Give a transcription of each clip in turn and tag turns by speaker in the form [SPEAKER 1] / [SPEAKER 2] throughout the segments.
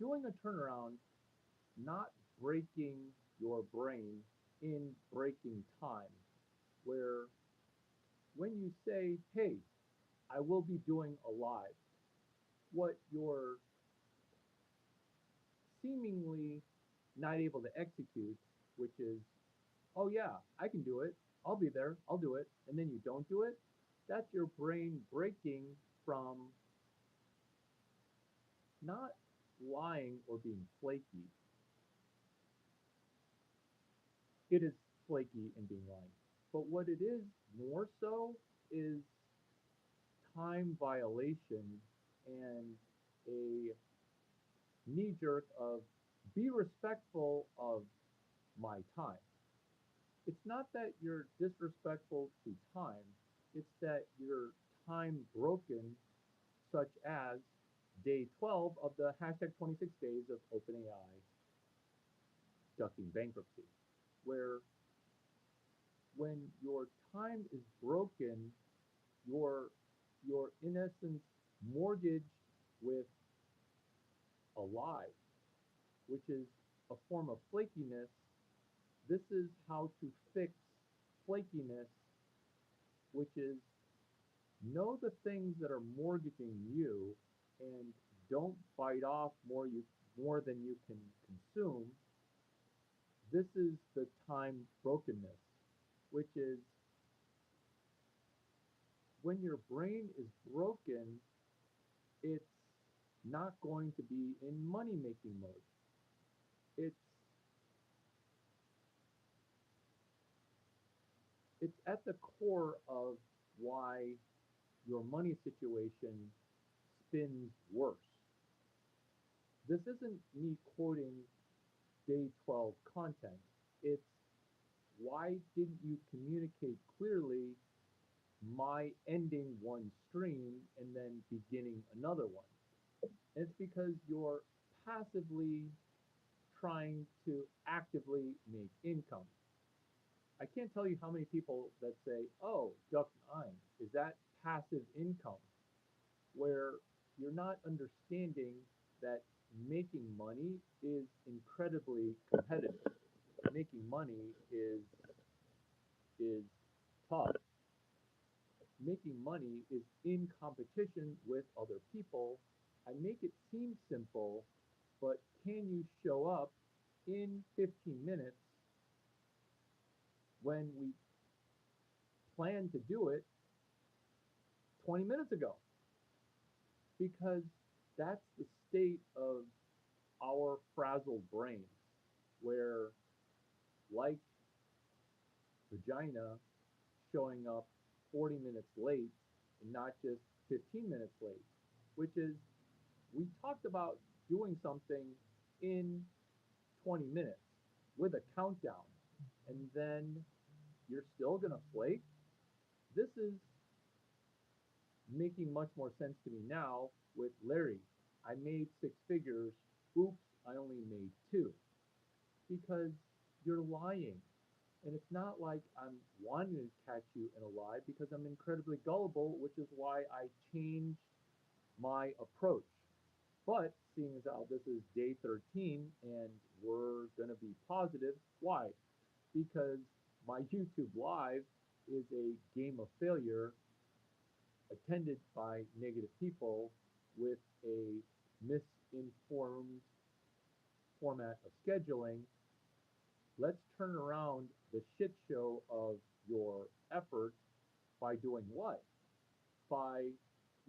[SPEAKER 1] doing a turnaround, not breaking your brain in breaking time, where when you say, hey, I will be doing a live, what you're seemingly not able to execute, which is, oh yeah, I can do it. I'll be there. I'll do it. And then you don't do it. That's your brain breaking from not lying or being flaky. It is flaky and being lying. But what it is more so is time violation and a knee jerk of be respectful of my time. It's not that you're disrespectful to time, it's that you're time broken, such as day 12 of the hashtag 26 days of OpenAI ducking bankruptcy, where when your time is broken, you're, you're in essence mortgaged with a lie, which is a form of flakiness. This is how to fix flakiness, which is know the things that are mortgaging you and don't bite off more than you can consume. This is the time brokenness, which is when your brain is broken, it's not going to be in money making mode. It's it's at the core of why your money situation spins worse. This isn't me quoting day 12 content. It's why didn't you communicate clearly my ending one stream and then beginning another one? And it's because you're passively trying to actively make income. I can't tell you how many people that say, oh, Duck Nine, is that passive income? Where you're not understanding that making money is incredibly competitive. Making money is tough. Making money is in competition with other people. I make it seem simple, but can you show up in 15 minutes when we plan to do it 20 minutes ago? Because that's the state of our frazzled brains, where, like vagina, showing up 40 minutes late and not just 15 minutes late, which is we talked about doing something in 20 minutes with a countdown, and then you're still going to flake. This is making much more sense to me now with Larry. I made six figures. Oops, I only made two. Because you're lying. And it's not like I'm wanting to catch you in a lie because I'm incredibly gullible, which is why I changed my approach. But seeing as how this is day 13 and we're going to be positive, why? Because my YouTube live is a game of failure attended by negative people with a misinformed format of scheduling. Let's turn around the shit show of your effort by doing what? By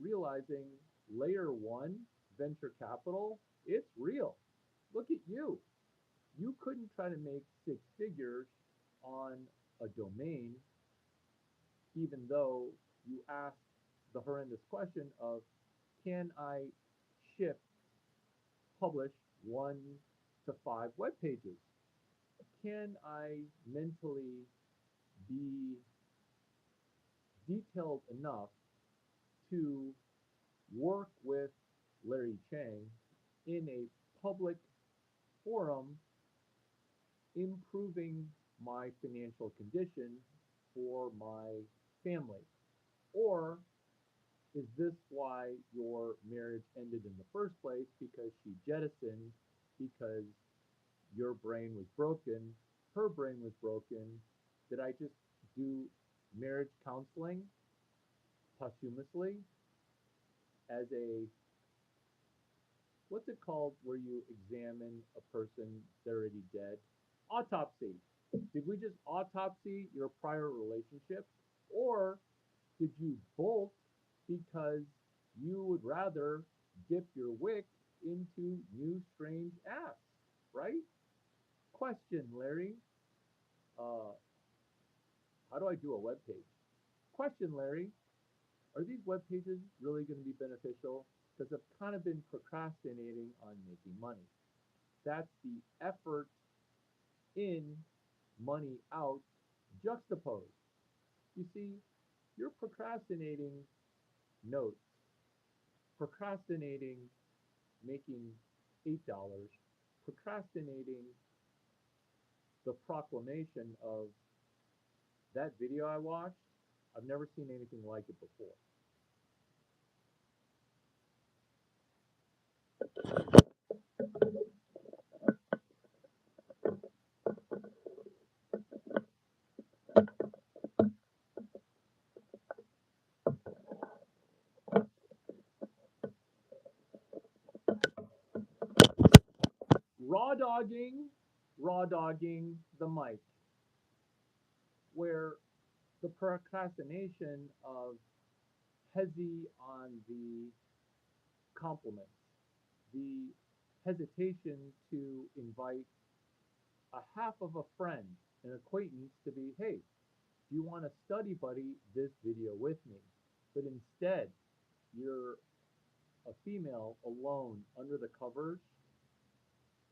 [SPEAKER 1] realizing layer one, venture capital, it's real. Look at you. You couldn't try to make six figures on a domain, even though you asked the horrendous question of, can I ship, publish 1 to 5 web pages? Can I mentally be detailed enough to work with Larry Chang in a public forum, improving my financial condition for my family? Or Is this why your marriage ended in the first place? Because she jettisoned, because your brain was broken, her brain was broken. Did I just do marriage counseling posthumously as a, what's it called where you examine a person, they're already dead? Autopsy. Did we just autopsy your prior relationship? Or did you bolt because you would rather dip your wick into new strange ass, right? Question, Larry. Uh, how do I do a web page? Question, Larry. Are these web pages really going to be beneficial? Because I've kind of been procrastinating on making money. That's the effort in, money out, juxtaposed. You see, you're procrastinating notes, procrastinating making $8, procrastinating the proclamation of that video I watched. I've never seen anything like it before. Raw dogging the mic, where the procrastination of hezi on the compliments, the hesitation to invite a half of a friend, an acquaintance to be, hey, do you want to study buddy this video with me? But instead, you're a female alone under the covers,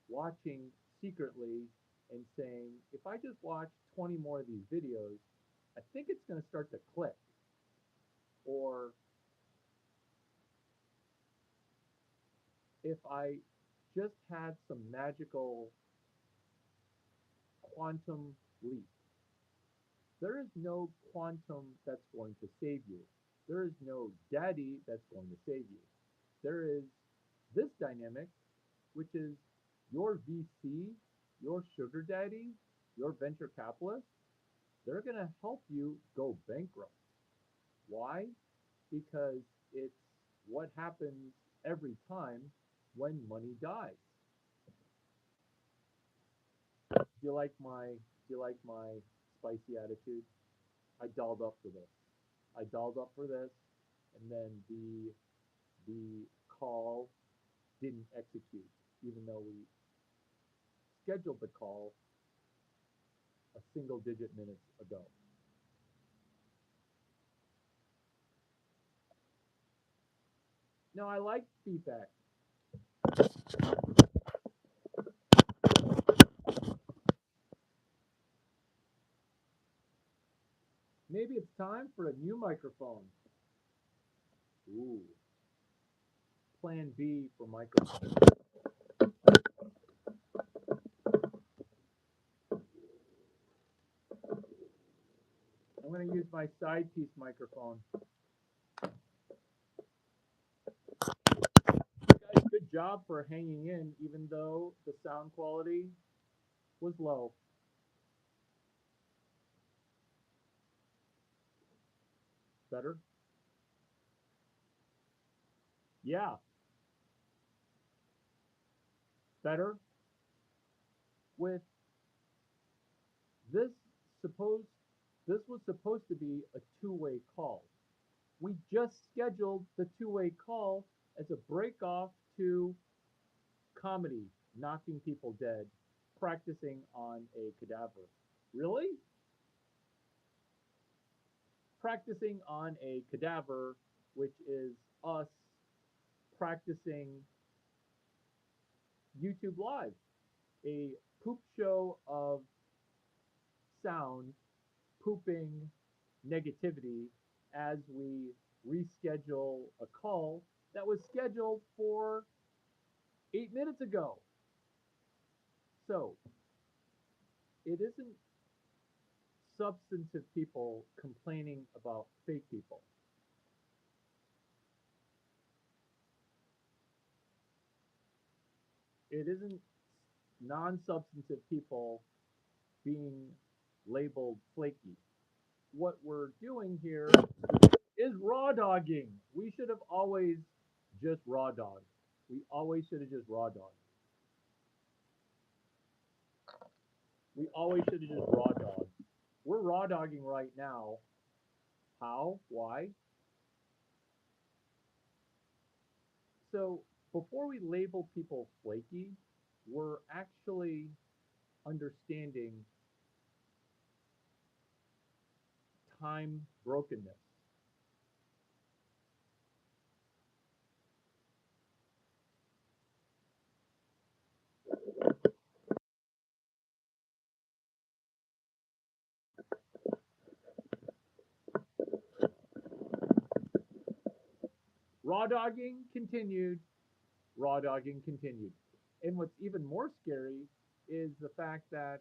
[SPEAKER 1] watching secretly and saying, if I just watch 20 more of these videos, I think it's going to start to click. Or if I just had some magical quantum leap, there is no quantum that's going to save you. There is no daddy that's going to save you. There is this dynamic, which is your VC, your sugar daddy, your venture capitalist, they're going to help you go bankrupt. Why? Because it's what happens every time when money dies. Do you like my spicy attitude? I dolled up for this. I dolled up for this, and then the call didn't execute, even though we scheduled the call a single digit minutes ago. No, I like feedback. Maybe it's time for a new microphone. Ooh, plan B for microphone. I'm going to use my side piece microphone. Guys, good job for hanging in, even though the sound quality was low. Better? Yeah, better. With this supposed, this was supposed to be a two-way call. We just scheduled the two-way call as a break off to comedy, knocking people dead, practicing on a cadaver. Really? Practicing on a cadaver, which is us practicing YouTube Live, a poop show of sound, pooping negativity as we reschedule a call that was scheduled for 8 minutes ago. So it isn't substantive people complaining about fake people. It isn't non-substantive people being labeled flaky. What we're doing here is raw dogging. We should have always just raw dogged. We always should have just raw dogged. We always should have just raw dogged. We're raw dogging right now. How? Why? So before we label people flaky, we're actually understanding time brokenness. Raw dogging continued, raw dogging continued. And what's even more scary is the fact that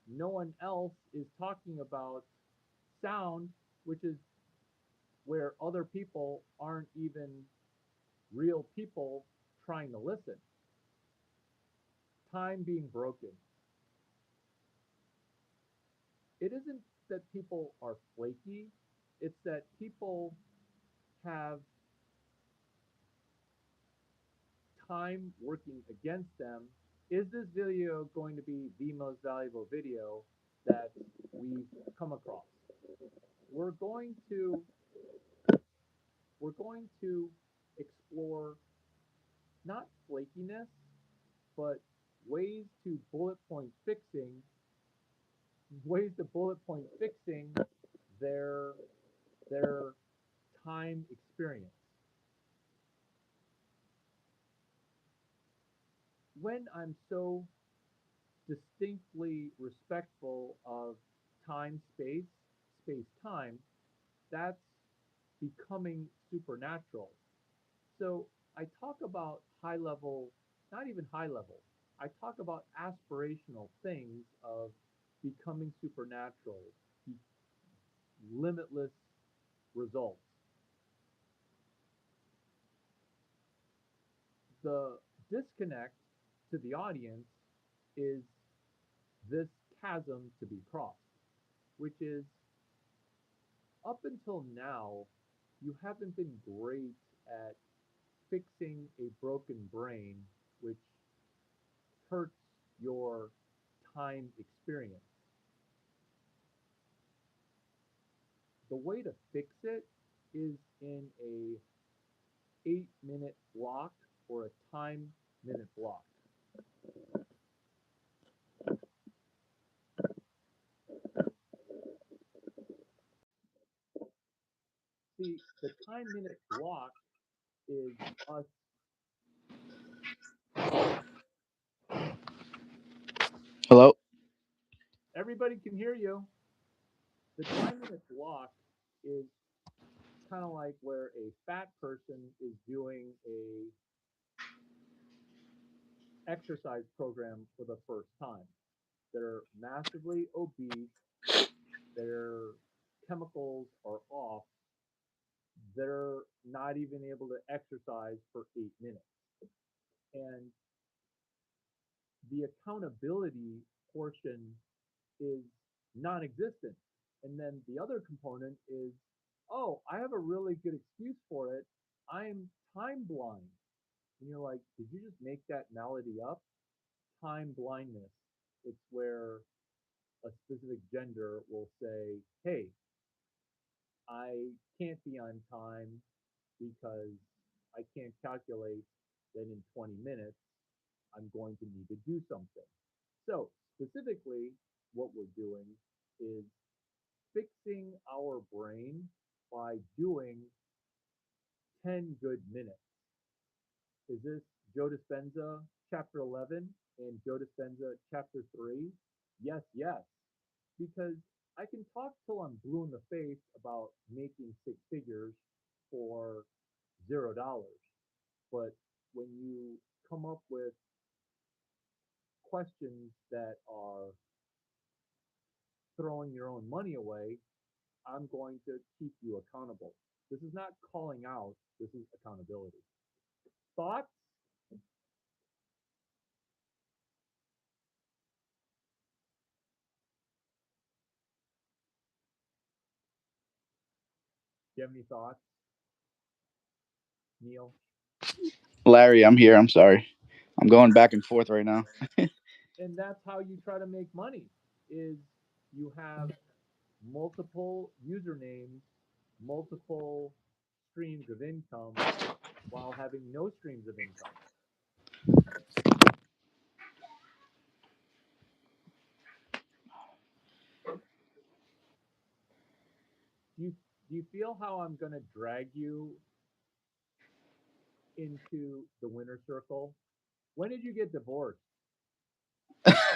[SPEAKER 1] no one else is talking about sound, which is where other people aren't even real people trying to listen. Time being broken. It isn't that people are flaky, it's that people have time working against them. Is this video going to be the most valuable video that we've come across? We're going to we're going to explore not flakiness, but ways to bullet point fixing, ways to bullet point fixing their their time experience. When I'm so distinctly respectful of time space, space time, that's becoming supernatural. So I talk about high level, not even high level, I talk about aspirational things of becoming supernatural, limitless results. The disconnect to the audience is this chasm to be crossed, which is up until now, you haven't been great at fixing a broken brain, which hurts your time experience. The way to fix it is in a 8-minute block or a time minute block. See, the time minute block is us.
[SPEAKER 2] Hello?
[SPEAKER 1] Everybody can hear you. The time minute block is kind of like where a fat person is doing a exercise program for the first time. They're massively obese, their chemicals are off, they're not even able to exercise for 8 minutes. And the accountability portion is non existent. And then the other component is, oh, I have a really good excuse for it. I'm time blind. And you're like, did you just make that malady up? Time blindness. It's where a specific gender will say, hey, I can't be on time because I can't calculate that in 20 minutes I'm going to need to do something. So, specifically, what we're doing is fixing our brain by doing 10 good minutes. Is this Joe Dispenza chapter 11 and Joe Dispenza chapter 3? Yes, yes. Because I can talk till I'm blue in the face about making six figures for $0. But when you come up with questions that are throwing your own money away, I'm going to keep you accountable. This is not calling out, this is accountability. Thoughts? Do you have any thoughts, Neil?
[SPEAKER 2] Larry, I'm here. I'm sorry. I'm going back and forth right now.
[SPEAKER 1] And that's how you try to make money is you have multiple usernames, multiple streams of income while having no streams of income. Do you feel how I'm going to drag you into the winner circle? When did you get divorced?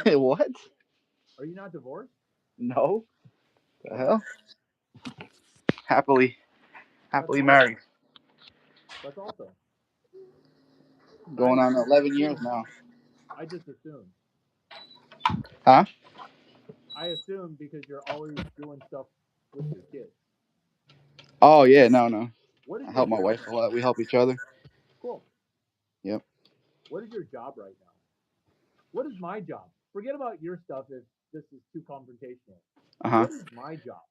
[SPEAKER 2] What?
[SPEAKER 1] Are you not divorced?
[SPEAKER 2] No. The
[SPEAKER 1] Okay,
[SPEAKER 2] hell? Happily,
[SPEAKER 1] that's
[SPEAKER 2] happily
[SPEAKER 1] awesome.
[SPEAKER 2] married.
[SPEAKER 1] That's awesome. I
[SPEAKER 2] Going on
[SPEAKER 1] just
[SPEAKER 2] 11 years
[SPEAKER 1] assumed.
[SPEAKER 2] now.
[SPEAKER 1] I just assumed.
[SPEAKER 2] Huh?
[SPEAKER 1] I assumed because you're always doing stuff with your kids.
[SPEAKER 2] Oh yeah, no, no.
[SPEAKER 1] What is
[SPEAKER 2] I
[SPEAKER 1] your
[SPEAKER 2] help my
[SPEAKER 1] job
[SPEAKER 2] wife a
[SPEAKER 1] now?
[SPEAKER 2] lot. We help each other.
[SPEAKER 1] Cool.
[SPEAKER 2] Yep.
[SPEAKER 1] What is your job right now? What is my job? Forget about your stuff if this is too confrontational.
[SPEAKER 2] Uh huh.
[SPEAKER 1] What is my job?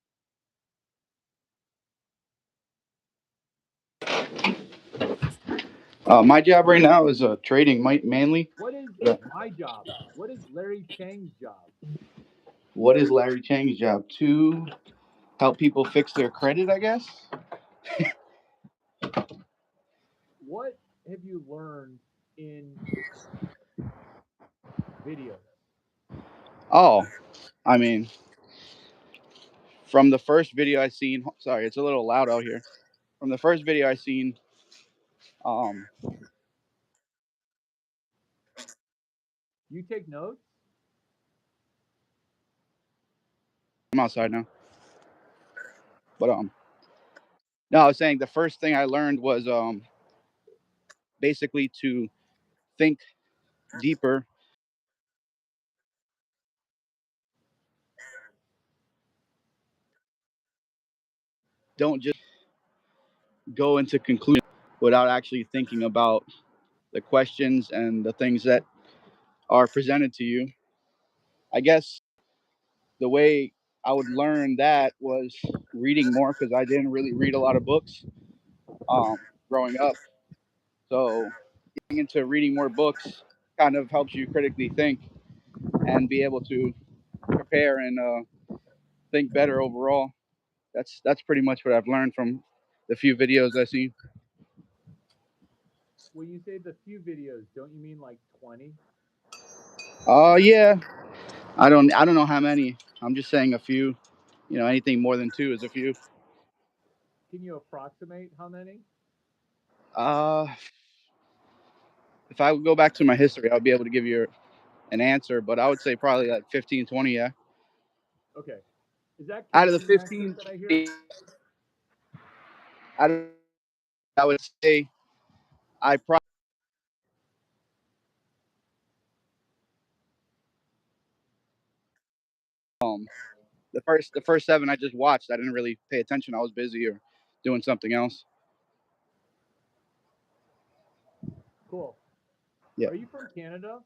[SPEAKER 2] My job right now is trading, mainly.
[SPEAKER 1] What is
[SPEAKER 2] Uh,
[SPEAKER 1] my job? What is Larry Chang's job?
[SPEAKER 2] what is Larry Chang's job? To help people fix their credit, I guess.
[SPEAKER 1] What have you learned in videos?
[SPEAKER 2] Oh, I mean, from the first video I seen. Sorry, it's a little loud out here. From the first video I seen, um,
[SPEAKER 1] You take notes?
[SPEAKER 2] I'm outside now, but no, I was saying the first thing I learned was basically to think deeper. Don't just go into conclusion without actually thinking about the questions and the things that are presented to you. I guess the way I would learn that was reading more because I didn't really read a lot of books um, growing up. So getting into reading more books kind of helps you critically think and be able to prepare and think better overall. That's pretty much what I've learned from the few videos I've seen.
[SPEAKER 1] When you say the few videos, don't you mean like 20?
[SPEAKER 2] Yeah, I don't know how many. I'm just saying a few. You know, anything more than two is a few.
[SPEAKER 1] Can you approximate how many?
[SPEAKER 2] Uh, if I would go back to my history, I'll be able to give you an answer, but I would say probably like 15, 20. Yeah.
[SPEAKER 1] Okay. Is that
[SPEAKER 2] Out of the
[SPEAKER 1] Canadian accent
[SPEAKER 2] 15,
[SPEAKER 1] that I hear?
[SPEAKER 2] 20, out of, I would say I probably the first seven I just watched. I didn't really pay attention. I was busy or doing something else.
[SPEAKER 1] Cool.
[SPEAKER 2] Yeah.
[SPEAKER 1] Are you from Canada?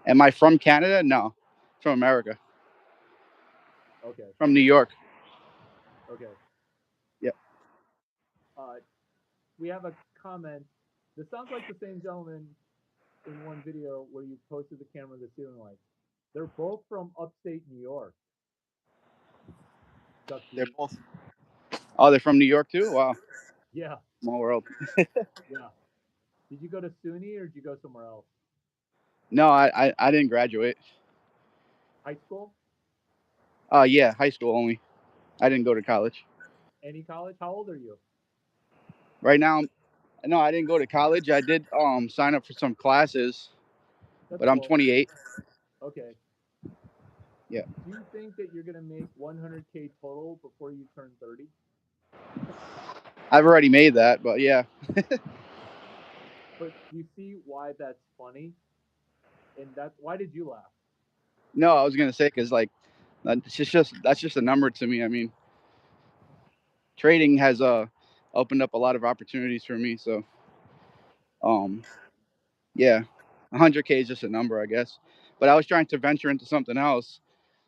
[SPEAKER 2] Am I from Canada? No, from America,
[SPEAKER 1] Okay.
[SPEAKER 2] from New York.
[SPEAKER 1] Okay.
[SPEAKER 2] Yeah.
[SPEAKER 1] Uh, we have a comment. This sounds like the same gentleman in one video where you posted the camera to the ceiling light. They're both from upstate New York.
[SPEAKER 2] They're
[SPEAKER 1] Ducky.
[SPEAKER 2] both. Oh, they're from New York too. Wow,
[SPEAKER 1] Yeah.
[SPEAKER 2] small world.
[SPEAKER 1] Yeah. Did you go to SUNY or did you go somewhere else?
[SPEAKER 2] No, I didn't graduate.
[SPEAKER 1] High school?
[SPEAKER 2] Yeah, high school only. I didn't go to college.
[SPEAKER 1] Any college? How old are you?
[SPEAKER 2] Right now, no, I didn't go to college. I did sign up for some classes,
[SPEAKER 1] That's
[SPEAKER 2] but I'm
[SPEAKER 1] cool.
[SPEAKER 2] 28.
[SPEAKER 1] Okay.
[SPEAKER 2] Yeah,
[SPEAKER 1] Do you think that you're going to make 100K total before you turn 30?
[SPEAKER 2] I've already made that, but yeah.
[SPEAKER 1] But you see why that's funny? And that's why did you laugh?
[SPEAKER 2] No, I was gonna say because like that's just a number to me. I mean, trading has opened up a lot of opportunities for me. So um yeah, 100K is just a number, I guess. But I was trying to venture into something else,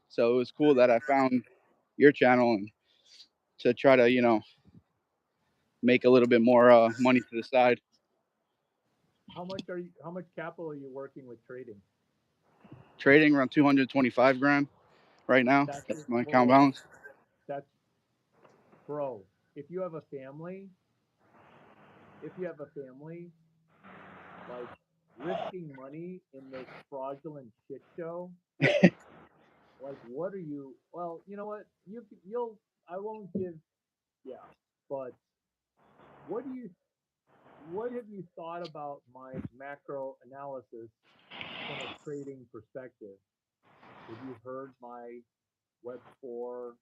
[SPEAKER 2] so it was cool that I found your channel and to try to make a little bit more money to the side.
[SPEAKER 1] How much capital are you working with trading?
[SPEAKER 2] Trading around 225 grand right now.
[SPEAKER 1] That's
[SPEAKER 2] That's
[SPEAKER 1] just,
[SPEAKER 2] my
[SPEAKER 1] whoa,
[SPEAKER 2] account
[SPEAKER 1] whoa,
[SPEAKER 2] balance.
[SPEAKER 1] that's, bro, if you have a family, like risking money in this fraudulent shit show, like what are you, well, you know what? You'll, I won't give, yeah, but what do you, what have you thought about my macro analysis from a trading perspective? Have you heard my Web 4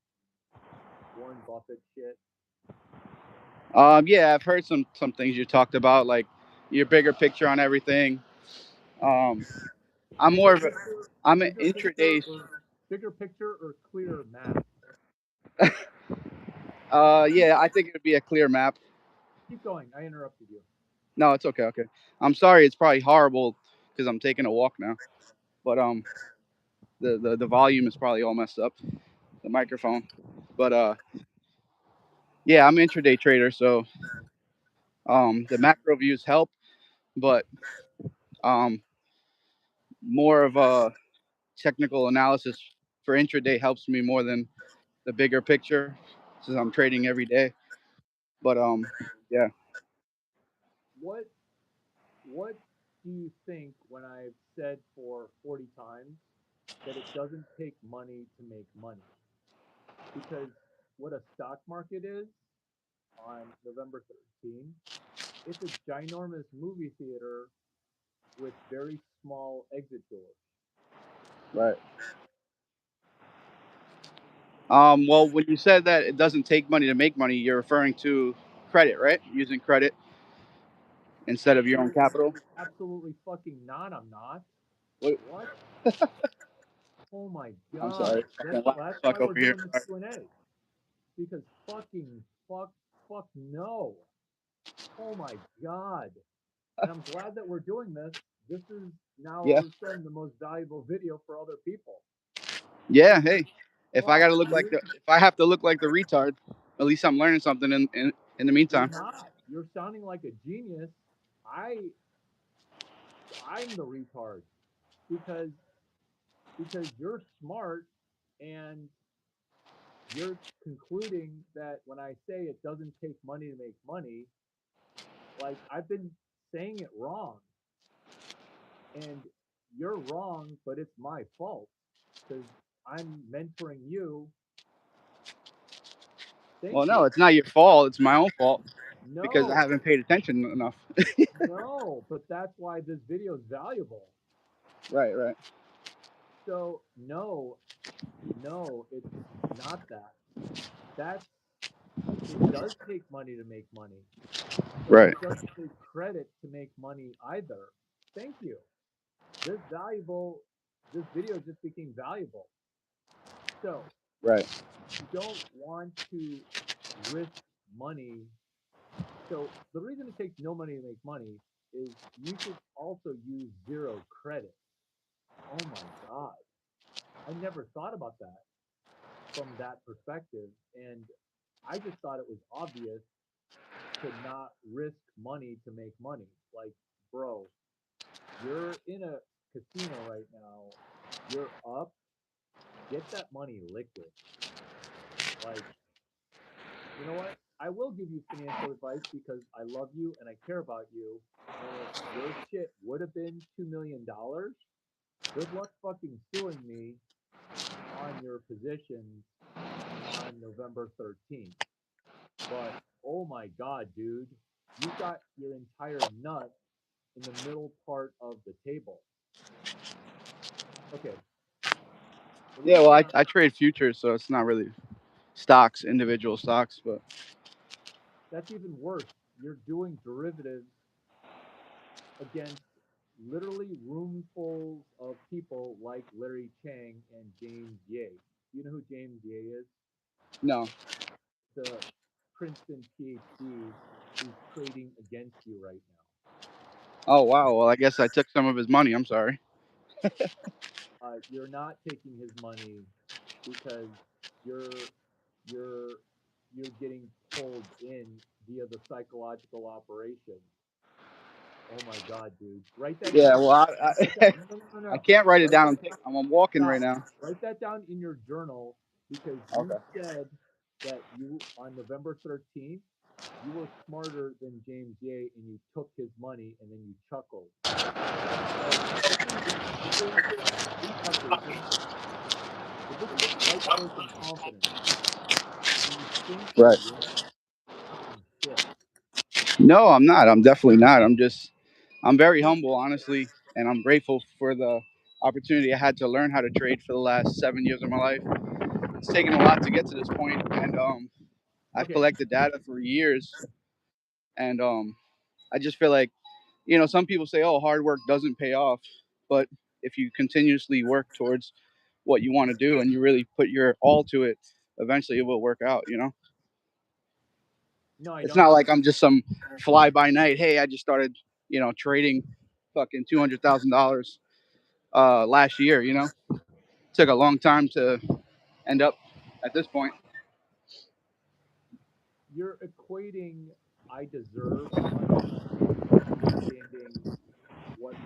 [SPEAKER 1] Warren Buffett shit?
[SPEAKER 2] Yeah, I've heard some things you talked about, like your bigger picture on everything. Um, I'm more
[SPEAKER 1] Bigger
[SPEAKER 2] of a
[SPEAKER 1] picture,
[SPEAKER 2] I'm an
[SPEAKER 1] bigger picture,
[SPEAKER 2] intraday.
[SPEAKER 1] or bigger picture or clear map?
[SPEAKER 2] Yeah, I think it would be a clear map.
[SPEAKER 1] Keep going. I interrupted you.
[SPEAKER 2] No, it's okay. Okay, I'm sorry. It's probably horrible because I'm taking a walk now. But the volume is probably all messed up. The microphone. But yeah, I'm an intraday trader, so the macro views help, but um, more of a technical analysis for intraday helps me more than the bigger picture since I'm trading every day. But yeah.
[SPEAKER 1] What what do you think when I've said for 40 times that it doesn't take money to make money? Because what a stock market is on November 13th, it's a ginormous movie theater with very small exit doors.
[SPEAKER 2] Right. Well, when you said that it doesn't take money to make money, you're referring to credit, right? Using credit instead of your own capital.
[SPEAKER 1] Absolutely fucking not. I'm not.
[SPEAKER 2] What?
[SPEAKER 1] What? Oh my
[SPEAKER 2] I'm
[SPEAKER 1] god.
[SPEAKER 2] sorry. Fucking loud
[SPEAKER 1] That's
[SPEAKER 2] as
[SPEAKER 1] why
[SPEAKER 2] fuck
[SPEAKER 1] we're
[SPEAKER 2] over here.
[SPEAKER 1] doing this
[SPEAKER 2] Sorry.
[SPEAKER 1] Q&A. Because fuck no. Oh my god. And I'm glad that we're doing this. This is now all
[SPEAKER 2] Yeah.
[SPEAKER 1] of a sudden the most valuable video for other people.
[SPEAKER 2] Yeah. Hey, if I
[SPEAKER 1] Fuck,
[SPEAKER 2] gotta look like
[SPEAKER 1] dude.
[SPEAKER 2] if I have to look like the retard, at least I'm learning something in the
[SPEAKER 1] You're
[SPEAKER 2] meantime.
[SPEAKER 1] not. You're sounding like a genius. I I'm the retard because you're smart and you're concluding that when I say it doesn't take money to make money, like I've been saying it wrong and you're wrong, but it's my fault because I'm mentoring you. Thank
[SPEAKER 2] Well, no,
[SPEAKER 1] you.
[SPEAKER 2] it's not your fault. It's my own fault because I
[SPEAKER 1] No,
[SPEAKER 2] haven't paid attention enough.
[SPEAKER 1] no, but that's why this video is valuable.
[SPEAKER 2] Right. Right.
[SPEAKER 1] So no, no, it's not that. That's it does take money to make money, but
[SPEAKER 2] Right.
[SPEAKER 1] it doesn't take credit to make money either. Thank you. This valuable, this video just became valuable. So
[SPEAKER 2] Right.
[SPEAKER 1] you don't want to risk money. So the reason it takes no money to make money is you should also use zero credit. Oh my God. I never thought about that from that perspective. And I just thought it was obvious to not risk money to make money. Like, bro, you're in a casino right now. You're up. Get that money liquid. Like, you know what? I will give you financial advice because I love you and I care about you. And if your shit would have been $2 million, good luck fucking suing me on your positions on November 13th. But oh my God, dude, you've got your entire nut in the middle part of the table. Okay, the
[SPEAKER 2] Yeah. Well,
[SPEAKER 1] reason
[SPEAKER 2] I trade futures, so it's not really stocks, individual stocks, but
[SPEAKER 1] that's even worse. You're doing derivatives against literally roomfuls of people like Larry Chang and James Ye. You know who James Ye is?
[SPEAKER 2] no.
[SPEAKER 1] The Princeton PhD who's trading against you right now.
[SPEAKER 2] Oh wow. Well, I guess I took some of his money. I'm sorry.
[SPEAKER 1] You're not taking his money because you're you're you're getting pulled in via the psychological operation. Oh my God, dude. Write that
[SPEAKER 2] Yeah,
[SPEAKER 1] down.
[SPEAKER 2] well,
[SPEAKER 1] Write that down. No, no, no, no,
[SPEAKER 2] I
[SPEAKER 1] no.
[SPEAKER 2] can't write it
[SPEAKER 1] Write
[SPEAKER 2] down.
[SPEAKER 1] that
[SPEAKER 2] I'm walking right
[SPEAKER 1] stop.
[SPEAKER 2] now.
[SPEAKER 1] Write that down in your journal because you
[SPEAKER 2] Okay.
[SPEAKER 1] said that you on November 13th you were smarter than James Ye and you took his money and then you chuckled. So this is precursor. So this is white person confidence. When you think
[SPEAKER 2] Right.
[SPEAKER 1] you're fucking shit.
[SPEAKER 2] No, I'm not. I'm definitely not. I'm very humble, honestly, and I'm grateful for the opportunity I had to learn how to trade for the last 7 years of my life. It's taken a lot to get to this point, and I've
[SPEAKER 1] Okay,
[SPEAKER 2] collected data for years, and I just feel like, some people say, "Oh, hard work doesn't pay off," but if you continuously work towards what you want to do and you really put your all to it, eventually it will work out.
[SPEAKER 1] no, I
[SPEAKER 2] It's
[SPEAKER 1] don't.
[SPEAKER 2] not like I'm just some fly by night. Hey, I just started, trading fucking $200,000 last year. Took a long time to end up at this point.
[SPEAKER 1] You're equating I deserve money with understanding what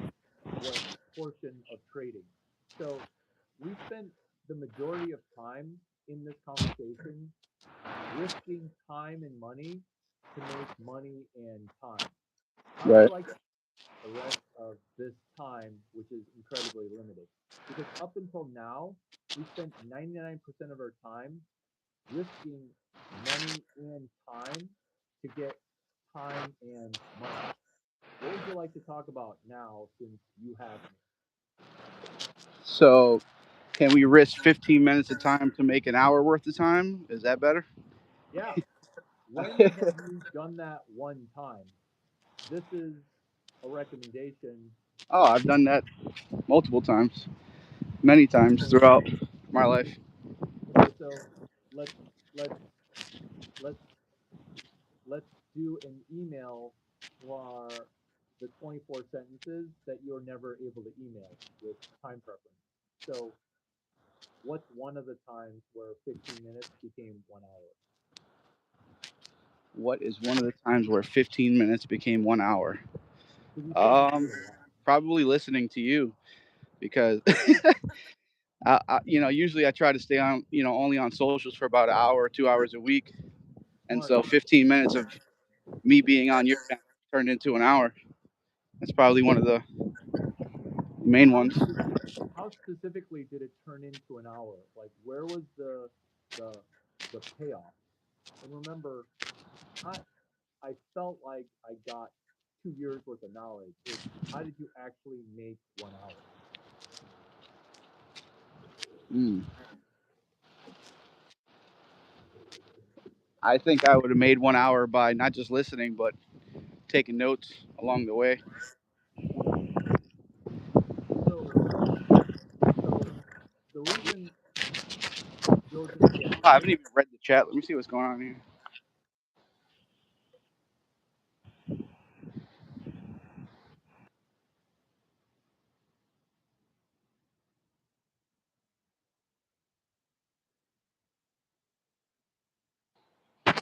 [SPEAKER 1] what portion of trading. So we spent the majority of time in this conversation risking time and money to make money and time. How would you
[SPEAKER 2] Right.
[SPEAKER 1] like the rest of this time, which is incredibly limited? Because up until now, we spent 99% of our time risking money and time to get time and money. What would you like to talk about now since you have me?
[SPEAKER 2] So, can we risk 15 minutes of time to make an hour worth of time? Is that better?
[SPEAKER 1] Yeah. When have you done that one time? This is a recommendation.
[SPEAKER 2] Oh, I've done that multiple times, many times
[SPEAKER 1] So
[SPEAKER 2] throughout my life.
[SPEAKER 1] okay, so let's let's let's let's do an email for the 24 sentences that you're never able to email with time preference. So what's one of the times where 15 minutes became 1 hour?
[SPEAKER 2] What is one of the times where 15 minutes became 1 hour?
[SPEAKER 1] Because you said you
[SPEAKER 2] Um,
[SPEAKER 1] trade a lot.
[SPEAKER 2] Probably listening to you because usually I try to stay on, only on socials for about an hour, 2 hours a week, and
[SPEAKER 1] Smart.
[SPEAKER 2] so 15 minutes of me being on your channel turned into an hour. That's probably one of the main
[SPEAKER 1] How
[SPEAKER 2] ones.
[SPEAKER 1] how specifically did it turn into an hour? Like where was the the payoff? And remember, I I felt like I got 2 years worth of knowledge. It's how did you actually make 1 hour?
[SPEAKER 2] Mm. I think I would have made 1 hour by not just listening, but taking notes along the way.
[SPEAKER 1] So so the reason you're gonna get
[SPEAKER 2] I haven't even read the chat. Let me see what's going on here.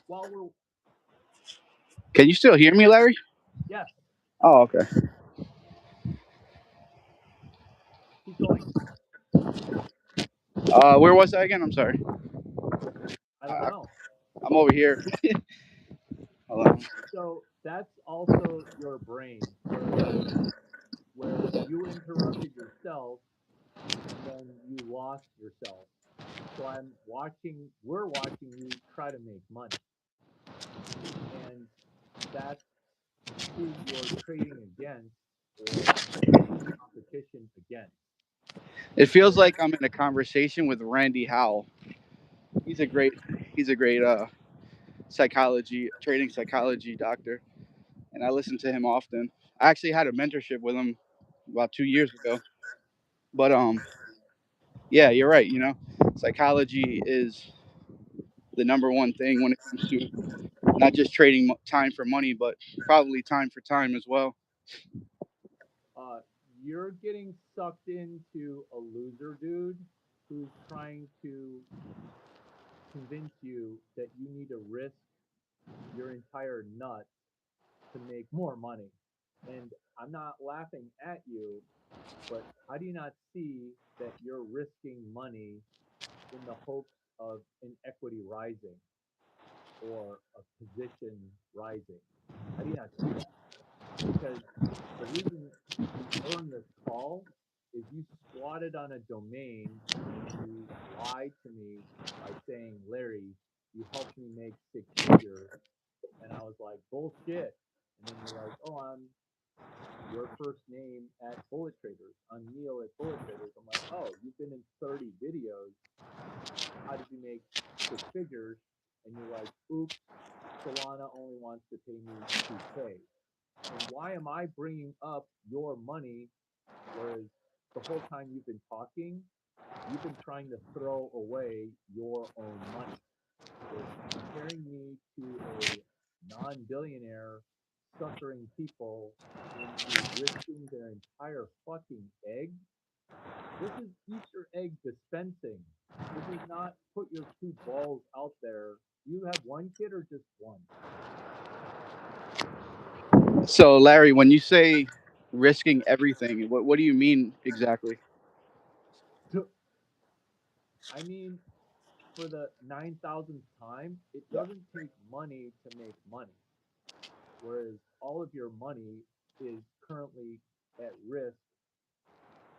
[SPEAKER 1] while we're
[SPEAKER 2] Can you still hear me, Larry?
[SPEAKER 1] yes,
[SPEAKER 2] Oh, okay.
[SPEAKER 1] keep going.
[SPEAKER 2] Where was I again? I'm sorry.
[SPEAKER 1] I don't
[SPEAKER 2] I,
[SPEAKER 1] know.
[SPEAKER 2] I'm over here. Hold on.
[SPEAKER 1] So that's also your brain where you interrupted yourself and then you lost yourself. So we're watching you try to make money. And that's who you're trading against or in competition against.
[SPEAKER 2] It feels
[SPEAKER 1] So,
[SPEAKER 2] like I'm in a conversation with Randy Howell. He's a great, he's a great trading psychology doctor, and I listen to him often. I actually had a mentorship with him about 2 years ago. But yeah, you're right. Psychology is the number one thing when it comes to not just trading time for money, but probably time for time as well.
[SPEAKER 1] uh, you're getting sucked into a loser dude who's trying to convince you that you need to risk your entire nut to make more money. And I'm not laughing at you, but how do you not see that you're risking money in the hopes of an equity rising or a position rising? How do you not see that? Because the reason you earned this call is you squatted on a domain and you lied to me by saying, Larry, you helped me make six figures. And I was like, bullshit. And then you're like, oh, I'm your first name at Bullet Traders. I'm Neil at Bullet Traders. I'm like, oh, you've been in 30 videos. How did you make six figures? And you're like, oops, Solana only wants to pay me 2K. And why am I bringing up your money, whereas the whole time you've been talking, you've been trying to throw away your own money? You're comparing me to a non-billionaire suckering people into risking their entire fucking egg. This is Easter egg dispensing. This is not put your two balls out there. You have one kid or just one?
[SPEAKER 2] So, Larry, when you say risking everything, what do you mean exactly?
[SPEAKER 1] I mean, for the 9,000th time, it
[SPEAKER 2] Yeah.
[SPEAKER 1] doesn't take money to make money. Whereas all of your money is currently at risk.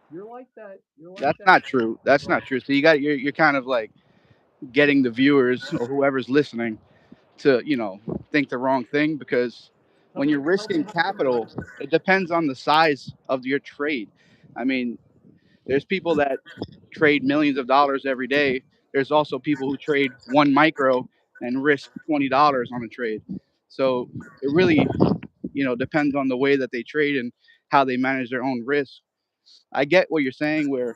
[SPEAKER 1] You're like that. You're like
[SPEAKER 2] That's
[SPEAKER 1] that.
[SPEAKER 2] not true. That's
[SPEAKER 1] Bro,
[SPEAKER 2] not true. So you're kind of like getting the viewers or whoever's listening to think the wrong thing, because when you're
[SPEAKER 1] tell me
[SPEAKER 2] risking
[SPEAKER 1] how I'm
[SPEAKER 2] capital,
[SPEAKER 1] risking.
[SPEAKER 2] it depends on the size of your trade. I mean, there's people that trade millions of dollars every day. There's also people who trade one micro and risk $20 on a trade. So it really, depends on the way that they trade and how they manage their own risk. I get what you're saying, where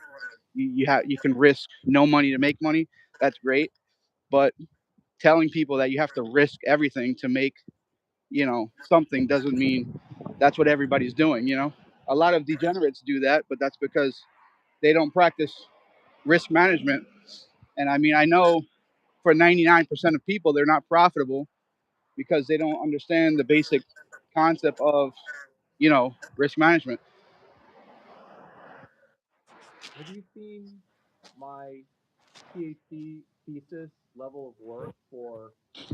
[SPEAKER 2] you can risk no money to make money. That's great, but telling people that you have to risk everything to make something doesn't mean that's what everybody's doing. A lot of degenerates do that, but that's because they don't practice risk management. And I mean, I know for 99% of people, they're not profitable because they don't understand the basic concept of risk management.
[SPEAKER 1] Have you seen my PhD thesis level of work for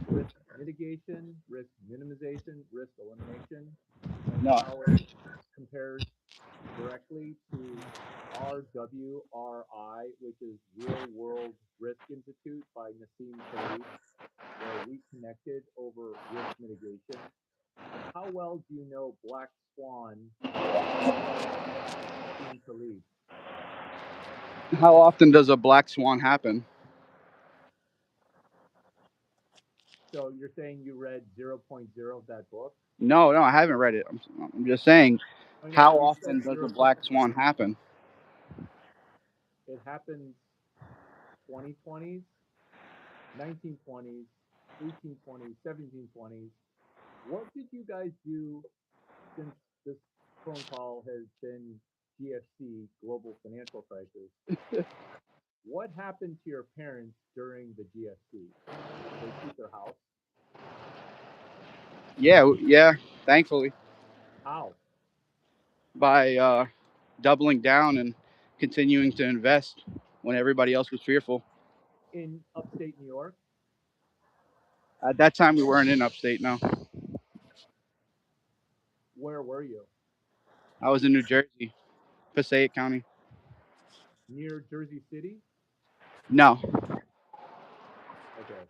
[SPEAKER 1] risk mitigation, risk minimization, risk elimination, and
[SPEAKER 2] No.
[SPEAKER 1] how it compares directly to RWRI, which is Real World Risk Institute by Nassim Taleb, where we connected over risk mitigation. And how well do you know Black Swan by Nassim Taleb?
[SPEAKER 2] How often does a black swan happen?
[SPEAKER 1] So you're saying you read zero point 0.0 of that book?
[SPEAKER 2] No, no, I haven't read it. I'm just saying,
[SPEAKER 1] I know,
[SPEAKER 2] how
[SPEAKER 1] but you said
[SPEAKER 2] often does a black
[SPEAKER 1] 0.0.
[SPEAKER 2] swan happen?
[SPEAKER 1] It happens 2020s, 1920s, 1820s, 1720s. What did you guys do since this phone call has been GFC, global financial crisis? What happened to your parents during the GFC? Did they keep their house?
[SPEAKER 2] Yeah, yeah. Thankfully,
[SPEAKER 1] How?
[SPEAKER 2] by doubling down and continuing to invest when everybody else was fearful.
[SPEAKER 1] In upstate New York?
[SPEAKER 2] At that time, we weren't in upstate. No,
[SPEAKER 1] Where were you?
[SPEAKER 2] I was in New Jersey, Passaic County.
[SPEAKER 1] Near Jersey City?
[SPEAKER 2] No,
[SPEAKER 1] Okay.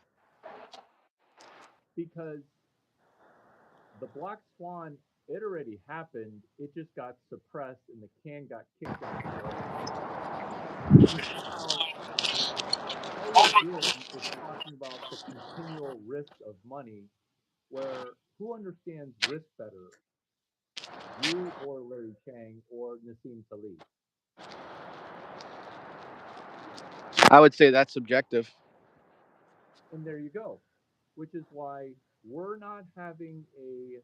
[SPEAKER 1] Because the Black Swan, it already happened. It just got suppressed and the can got kicked down the road. And now all we're doing is talking about the continual risk of money, where who understands risk better, you or Larry Chang or Nassim Taleb?
[SPEAKER 2] I would say that's subjective.
[SPEAKER 1] And there you go, which is why we're not having a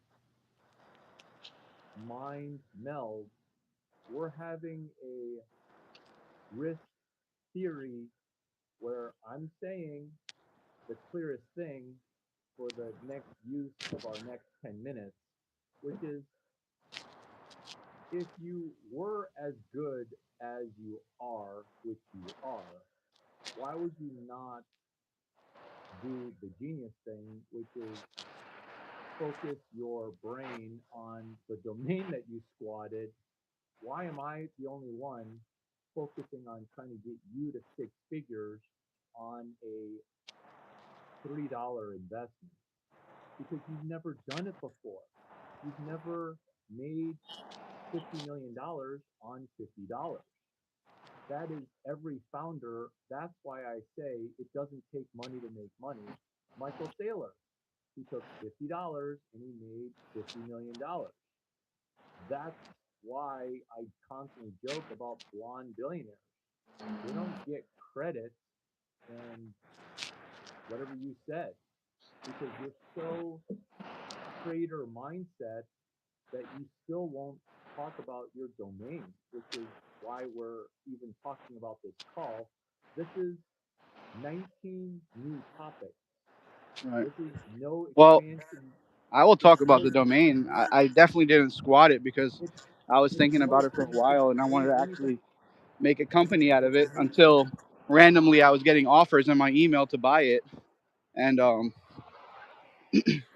[SPEAKER 1] mind meld. We're having a risk theory where I'm saying the clearest thing for the next use of our next 10 minutes, which is if you were as good as you are, which you are, why would you not do the genius thing, which is focus your brain on the domain that you squatted? Why am I the only one focusing on trying to get you to six figures on a $3 investment? Because you've never done it before. You've never made $50 million on $50. That is every founder. That's why I say it doesn't take money to make money. Michael Saylor, he took $50 and he made $50 million. That's why I constantly joke about blonde billionaires. They don't get credit and whatever you said because you're so trader mindset that you still won't talk about your domain, which is why we're even talking about this call. This is 19 new topics.
[SPEAKER 2] Right.
[SPEAKER 1] This is no
[SPEAKER 2] Well,
[SPEAKER 1] expansion.
[SPEAKER 2] I will
[SPEAKER 1] It's
[SPEAKER 2] talk about
[SPEAKER 1] no.
[SPEAKER 2] the domain. I definitely didn't squat it because
[SPEAKER 1] It's
[SPEAKER 2] I was
[SPEAKER 1] it's
[SPEAKER 2] thinking
[SPEAKER 1] no
[SPEAKER 2] about it for a
[SPEAKER 1] expansion
[SPEAKER 2] while
[SPEAKER 1] of
[SPEAKER 2] and I wanted
[SPEAKER 1] any
[SPEAKER 2] to
[SPEAKER 1] anything.
[SPEAKER 2] actually make a company out of
[SPEAKER 1] It's
[SPEAKER 2] it
[SPEAKER 1] no.
[SPEAKER 2] until randomly I was getting offers in my email to buy it. And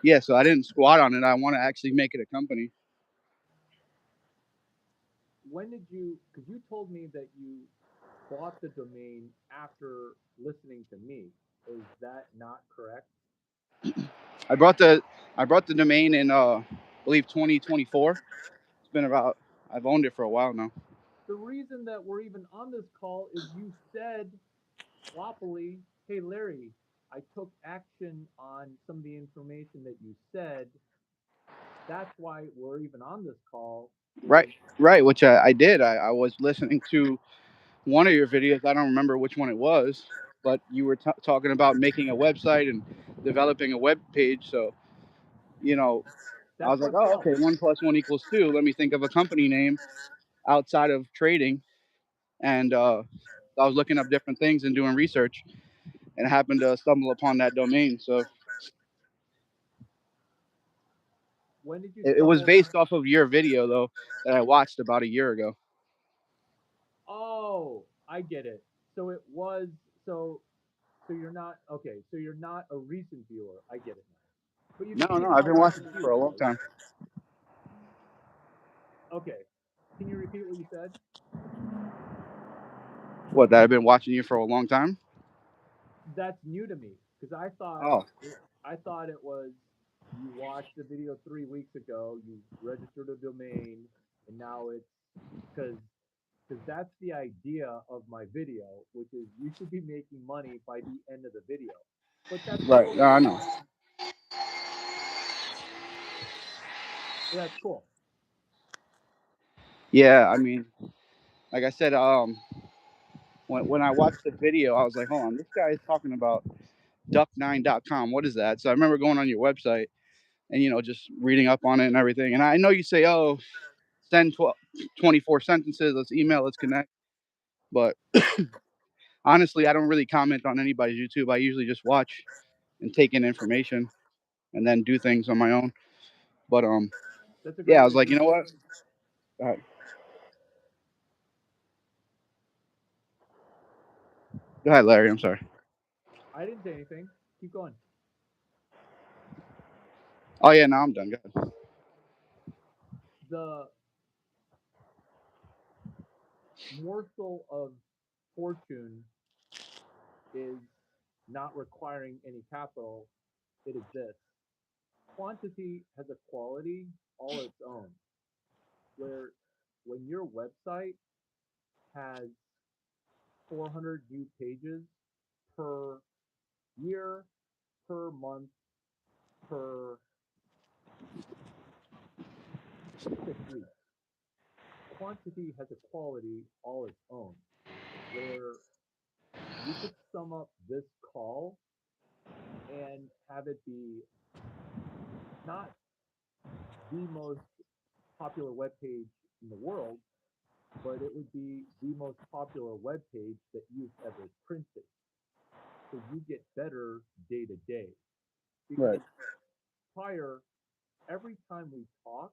[SPEAKER 2] yeah, so I didn't squat on it. I want to actually make it a company.
[SPEAKER 1] When did you? Because you told me that you bought the domain after listening to me. Is that not correct?
[SPEAKER 2] I brought the I brought the domain in I believe 2024. It's been about I've owned it for a while now.
[SPEAKER 1] The reason that we're even on this call is you said sloppily, "Hey Larry, I took action on some of the information that you said." That's why we're even on this call.
[SPEAKER 2] Right,
[SPEAKER 1] Is
[SPEAKER 2] right, which I did. I was listening to one of your videos. I don't remember which one it was, but you were talking about making a website and developing a web page. So, you know, I
[SPEAKER 1] that's
[SPEAKER 2] was like,
[SPEAKER 1] what
[SPEAKER 2] oh,
[SPEAKER 1] sells.
[SPEAKER 2] okay, 1+1=2. Let me think of a company name outside of trading. And I was looking up different things and doing research and I happened to stumble upon that domain. So
[SPEAKER 1] When did you
[SPEAKER 2] it was
[SPEAKER 1] stumble upon?
[SPEAKER 2] based off of your video, though, that I watched about a year ago.
[SPEAKER 1] Oh, I get it. So it was so. So you're not okay. So you're not a recent viewer. I get it now. But you
[SPEAKER 2] No,
[SPEAKER 1] can see
[SPEAKER 2] no, I've
[SPEAKER 1] how
[SPEAKER 2] been
[SPEAKER 1] I'm
[SPEAKER 2] watching it for
[SPEAKER 1] confused,
[SPEAKER 2] a long
[SPEAKER 1] right?
[SPEAKER 2] time.
[SPEAKER 1] Okay. Can you repeat what you said?
[SPEAKER 2] What, that I've been watching you for a long time?
[SPEAKER 1] That's new to me because
[SPEAKER 2] Oh,
[SPEAKER 1] I thought it was you watched the video 3 weeks ago, you registered a domain, and now it's because that's the idea of my video, which is you should be making money by the end of the video. But that's
[SPEAKER 2] right.
[SPEAKER 1] cool.
[SPEAKER 2] I know.
[SPEAKER 1] That's cool.
[SPEAKER 2] Yeah, I mean, like I said, when I watched the video, I was like, hold on, this guy is talking about duck9.com. What is that? So I remember going on your website and, just reading up on it and everything. And I know you say, oh, send 24 sentences, let's email, let's connect. But honestly, I don't really comment on anybody's YouTube. I usually just watch and take in information and then do things on my own. But
[SPEAKER 1] That's a
[SPEAKER 2] yeah, I
[SPEAKER 1] great
[SPEAKER 2] was like,
[SPEAKER 1] thing.
[SPEAKER 2] you know what? All right. Go ahead, Larry. I'm sorry.
[SPEAKER 1] I didn't say anything. Keep going.
[SPEAKER 2] Oh yeah, now I'm done. Go ahead.
[SPEAKER 1] The morsel of fortune is not requiring any capital. It exists. Quantity has a quality all its own, where when your website has 400 new pages per year, per month, per 6 weeks, quantity has a quality all its own, where you could sum up this call and have it be not the most popular web page in the world, but it would be the most popular web page that you've ever printed. So you get better day to day. Because prior, every time we talk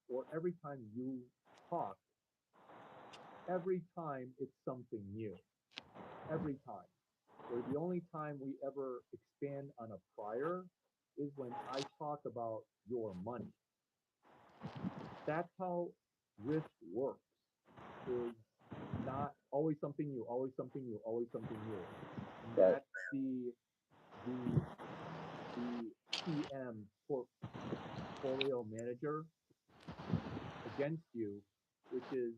[SPEAKER 1] or every time you talk, every time it's something new. Every time. Where the only time we ever expand on a prior is when I talk about your money. That's how risk works. Is not always something new, always something new, always something new. And
[SPEAKER 2] Right.
[SPEAKER 1] that's the PM portfolio manager against you, which is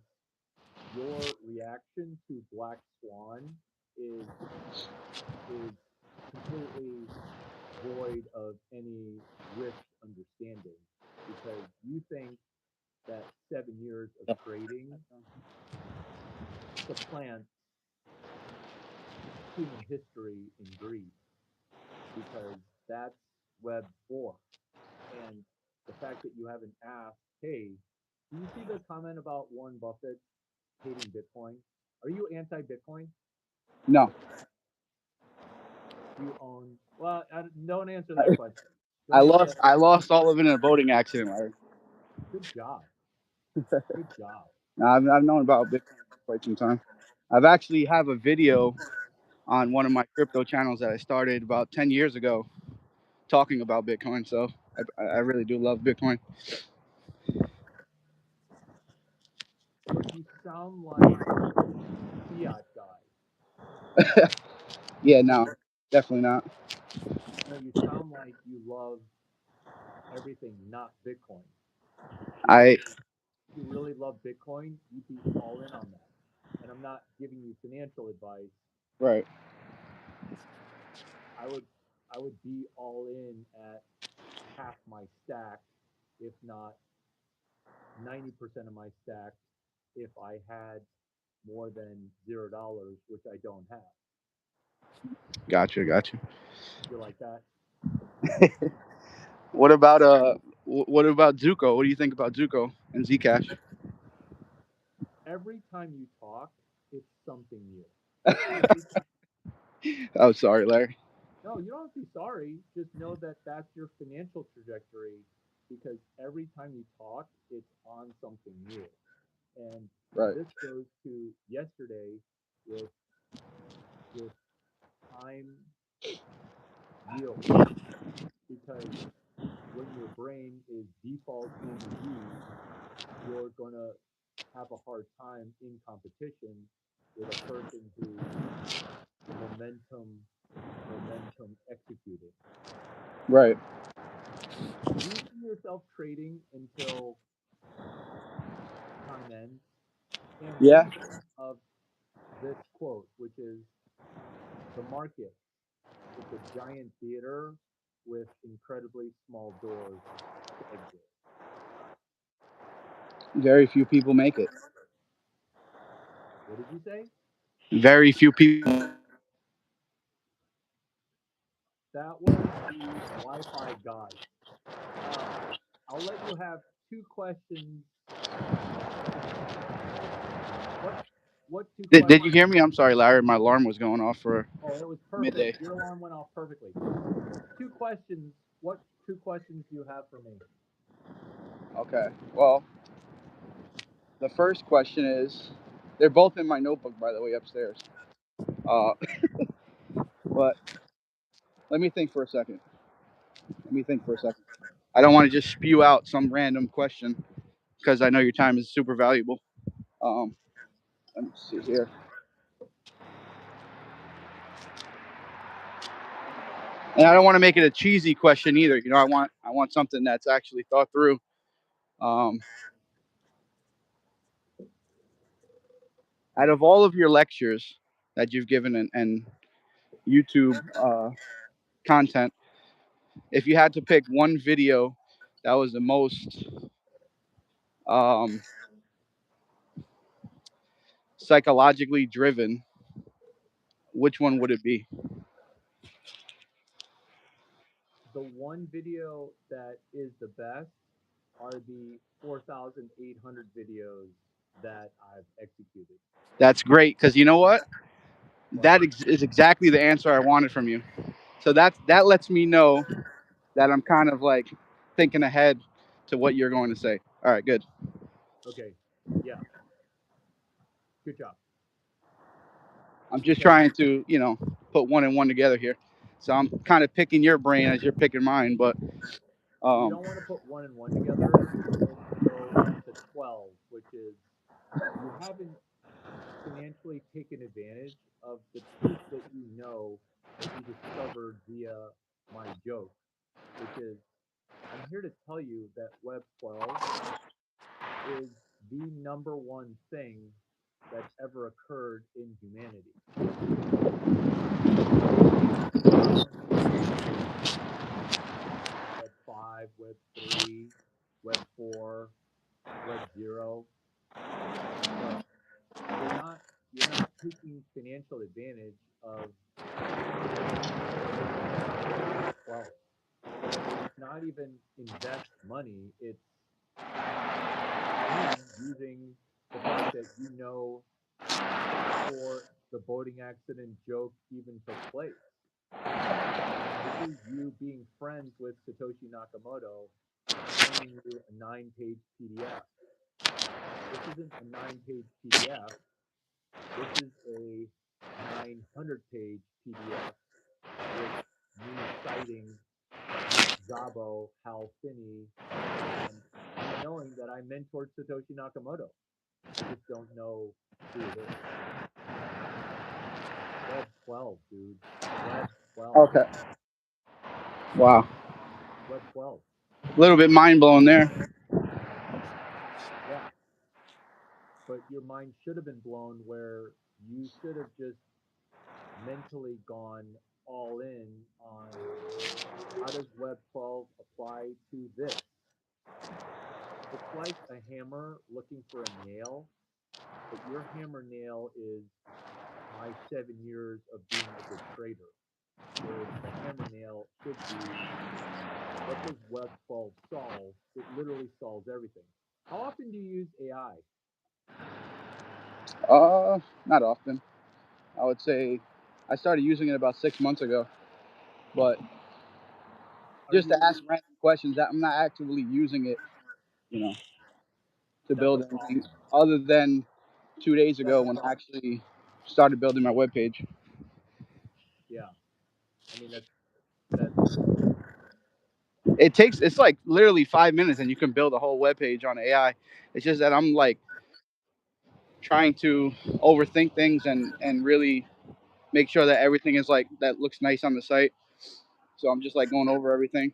[SPEAKER 1] your reaction to Black Swan is completely void of any risk understanding because you think that 7 years of trading supplants human history in greed because that's Web 4. And the fact that you haven't asked, hey, do you see the comment about Warren Buffett hating Bitcoin? Are you anti-Bitcoin?
[SPEAKER 2] No.
[SPEAKER 1] Do you own? Well, don't answer that question.
[SPEAKER 2] I
[SPEAKER 1] Don't
[SPEAKER 2] lost.
[SPEAKER 1] say,
[SPEAKER 2] I lost all of it in a boating accident, Larry.
[SPEAKER 1] good job. Good job.
[SPEAKER 2] I've known about Bitcoin for quite some time. I've actually have a video on one of my crypto channels that I started about 10 years ago talking about Bitcoin. So I really do love Bitcoin.
[SPEAKER 1] But you sound like fiat guy.
[SPEAKER 2] Yeah, no, definitely not.
[SPEAKER 1] No, you sound like you love everything not Bitcoin.
[SPEAKER 2] I
[SPEAKER 1] If you really love Bitcoin, you'd be all in on that. And I'm not giving you financial advice.
[SPEAKER 2] right.
[SPEAKER 1] I would be all in at half my stack, if not 90% of my stack, if I had more than $0, which I don't have.
[SPEAKER 2] Gotcha.
[SPEAKER 1] You like that?
[SPEAKER 2] What about Zuko? What do you think about Zuko and Zcash?
[SPEAKER 1] Every time you talk, it's something new.
[SPEAKER 2] Oh, sorry, Larry.
[SPEAKER 1] No, you don't have to be sorry. Just know that that's your financial trajectory because every time you talk, it's on something new. And
[SPEAKER 2] Right.
[SPEAKER 1] this goes to yesterday with time yield because when your brain is default ABD, you're gonna have a hard time in competition with a person who's momentum executing.
[SPEAKER 2] Right.
[SPEAKER 1] Do you see yourself trading until time ends? And
[SPEAKER 2] Yeah.
[SPEAKER 1] think of this quote, which is the market. It's a giant theater with incredibly small doors to exit.
[SPEAKER 2] Very few people make it.
[SPEAKER 1] What did you say?
[SPEAKER 2] Very few people.
[SPEAKER 1] That was the Wi-Fi guy. I'll let you have two questions. What two
[SPEAKER 2] Did
[SPEAKER 1] questions?
[SPEAKER 2] you hear me? I'm sorry, Larry. My alarm was going off for
[SPEAKER 1] Oh, it was
[SPEAKER 2] midday.
[SPEAKER 1] perfect. Your alarm went off perfectly. Two questions. What two questions do you have for me?
[SPEAKER 2] Okay. Well, the first question is, they're both in my notebook, by the way, upstairs. But let me think for a second. I don't want to just spew out some random question because I know your time is super valuable. Let me see here. And I don't want to make it a cheesy question either. You know, I want something that's actually thought through. Out of all of your lectures that you've given and YouTube content, if you had to pick one video that was the most psychologically driven, which one would it be?
[SPEAKER 1] The one video that is the best are the 4,800 videos that I've executed.
[SPEAKER 2] That's great because you know what? That is exactly the answer I wanted from you. So that lets me know that I'm kind of like thinking ahead to what you're going to say. All right, good.
[SPEAKER 1] Okay. Yeah. Good job.
[SPEAKER 2] I'm just
[SPEAKER 1] Because
[SPEAKER 2] trying to, put one and one together here. So I'm kind of picking your brain as you're picking mine, but
[SPEAKER 1] you
[SPEAKER 2] um,
[SPEAKER 1] don't want to put 1 and 1 together. You want to go to 12, which is you haven't financially taken advantage of the truth that you know that you discovered via my joke, which is I'm here to tell you that Web 12 is the number one thing that's ever occurred in humanity. Web 5, Web 3, Web 4, Web 0, but you're not taking financial advantage of 12. And it's not even invest money, it's you using the fact that you know before the boating accident joke even took place. This is you being friends with Satoshi Nakamoto, sending you a 9-page PDF. This isn't a 9-page PDF. This is a 900-page PDF with me citing Nick Szabo, Hal Finney, and knowing that I mentored Satoshi Nakamoto. I just don't know who it is. Web 12, dude. Web 12.
[SPEAKER 2] okay. Wow.
[SPEAKER 1] Web 12.
[SPEAKER 2] A little bit mind blowing there.
[SPEAKER 1] Yeah. But your mind should have been blown where you should have just mentally gone all in on how does Web 12 apply to this? It's like a hammer looking for a nail, but your hammer nail is my 7 years of being a good trader. Whereas the hammer nail should be what does Web 12 solve? It literally solves everything. How often do you use AI?
[SPEAKER 2] Not often. I would say I started using it about 6 months ago, but
[SPEAKER 1] Are
[SPEAKER 2] just to
[SPEAKER 1] you?
[SPEAKER 2] ask random questions, that I'm not actively using it, to
[SPEAKER 1] That's a
[SPEAKER 2] build anything
[SPEAKER 1] problem.
[SPEAKER 2] other than 2 days
[SPEAKER 1] That's
[SPEAKER 2] ago
[SPEAKER 1] a
[SPEAKER 2] when I
[SPEAKER 1] problem.
[SPEAKER 2] actually started building my webpage.
[SPEAKER 1] Yeah. I mean that's
[SPEAKER 2] It's like literally 5 minutes and you can build a whole webpage on AI. It's just that I'm like trying to overthink things and really make sure that everything is like that looks nice on the site. So I'm just like going over everything.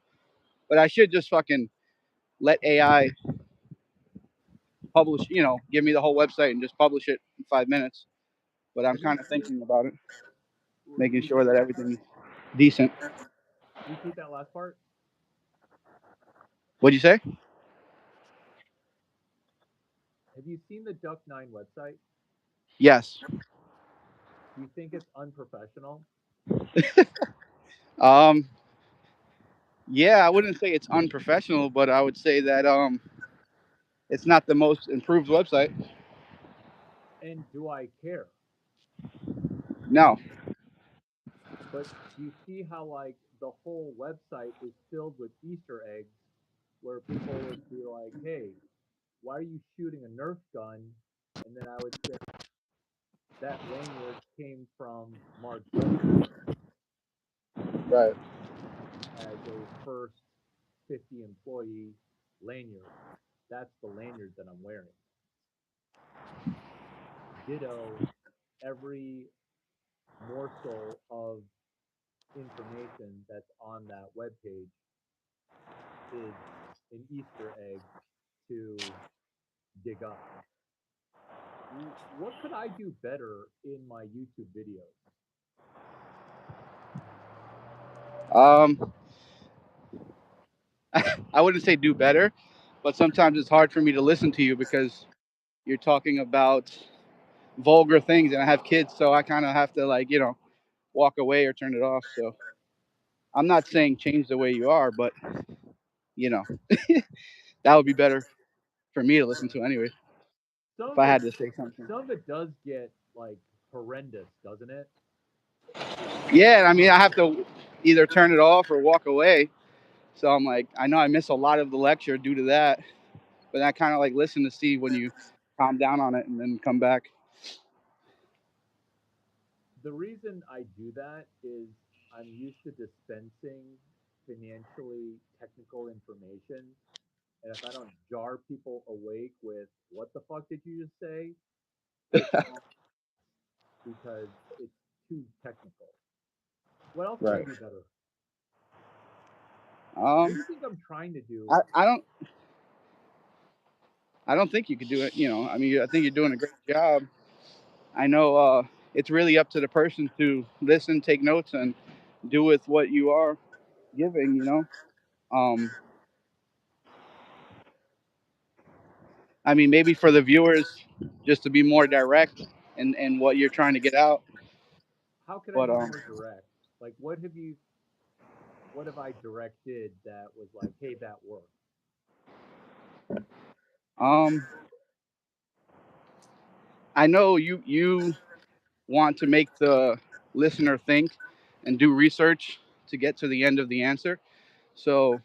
[SPEAKER 2] But I should just fucking let AI publish, give me the whole website and just publish it in 5 minutes. But I'm
[SPEAKER 1] have you
[SPEAKER 2] kind of
[SPEAKER 1] seen
[SPEAKER 2] thinking about it, making sure
[SPEAKER 1] repeat
[SPEAKER 2] that
[SPEAKER 1] that
[SPEAKER 2] everything's decent.
[SPEAKER 1] repeat that last part?
[SPEAKER 2] What'd you say?
[SPEAKER 1] Have you seen the Duck 9 website?
[SPEAKER 2] Yes.
[SPEAKER 1] Do you think it's unprofessional?
[SPEAKER 2] Um, yeah, I wouldn't say it's unprofessional, but I would say that it's not the most improved website.
[SPEAKER 1] And do I care?
[SPEAKER 2] No.
[SPEAKER 1] But do you see how like the whole website is filled with Easter eggs where people would be like, "Hey, why are you shooting a Nerf gun?" And then I would say that lanyard came from Mark Zuckerberg
[SPEAKER 2] Right.
[SPEAKER 1] as a first 50 employee lanyard. That's the lanyard that I'm wearing. Ditto, every morsel of information that's on that webpage is an Easter egg to dig up. What could I do better in my YouTube videos?
[SPEAKER 2] Um, I wouldn't say do better, but sometimes it's hard for me to listen to you because you're talking about vulgar things, and I have kids, so I kind of have to like walk away or turn it off. So I'm not saying change the way you are, but you know that would be better for me to listen to anyway.
[SPEAKER 1] Some
[SPEAKER 2] If
[SPEAKER 1] of
[SPEAKER 2] I
[SPEAKER 1] it,
[SPEAKER 2] had to say something.
[SPEAKER 1] some of it does get like horrendous, doesn't it?
[SPEAKER 2] Yeah, I mean I have to either turn it off or walk away. So I'm like, I know I miss a lot of the lecture due to that, but I kind of like listen to see when you calm down on it and then come back.
[SPEAKER 1] The reason I do that is I'm used to dispensing financially technical information. And if I don't jar people awake with what the fuck did you just say, it's not because it's too technical. What else can I
[SPEAKER 2] Right.
[SPEAKER 1] do better? What do
[SPEAKER 2] Um,
[SPEAKER 1] you think I'm trying to do?
[SPEAKER 2] I don't think you could do it. I mean, I think you're doing a great job. I know it's really up to the person to listen, take notes, and do with what you are giving. Um, I mean, maybe for the viewers, just to be more direct in what you're trying to get out.
[SPEAKER 1] How can I
[SPEAKER 2] But
[SPEAKER 1] be more direct? Like, what have I directed that was like, hey, that worked?
[SPEAKER 2] um, I know you want to make the listener think and do research to get to the end of the answer. So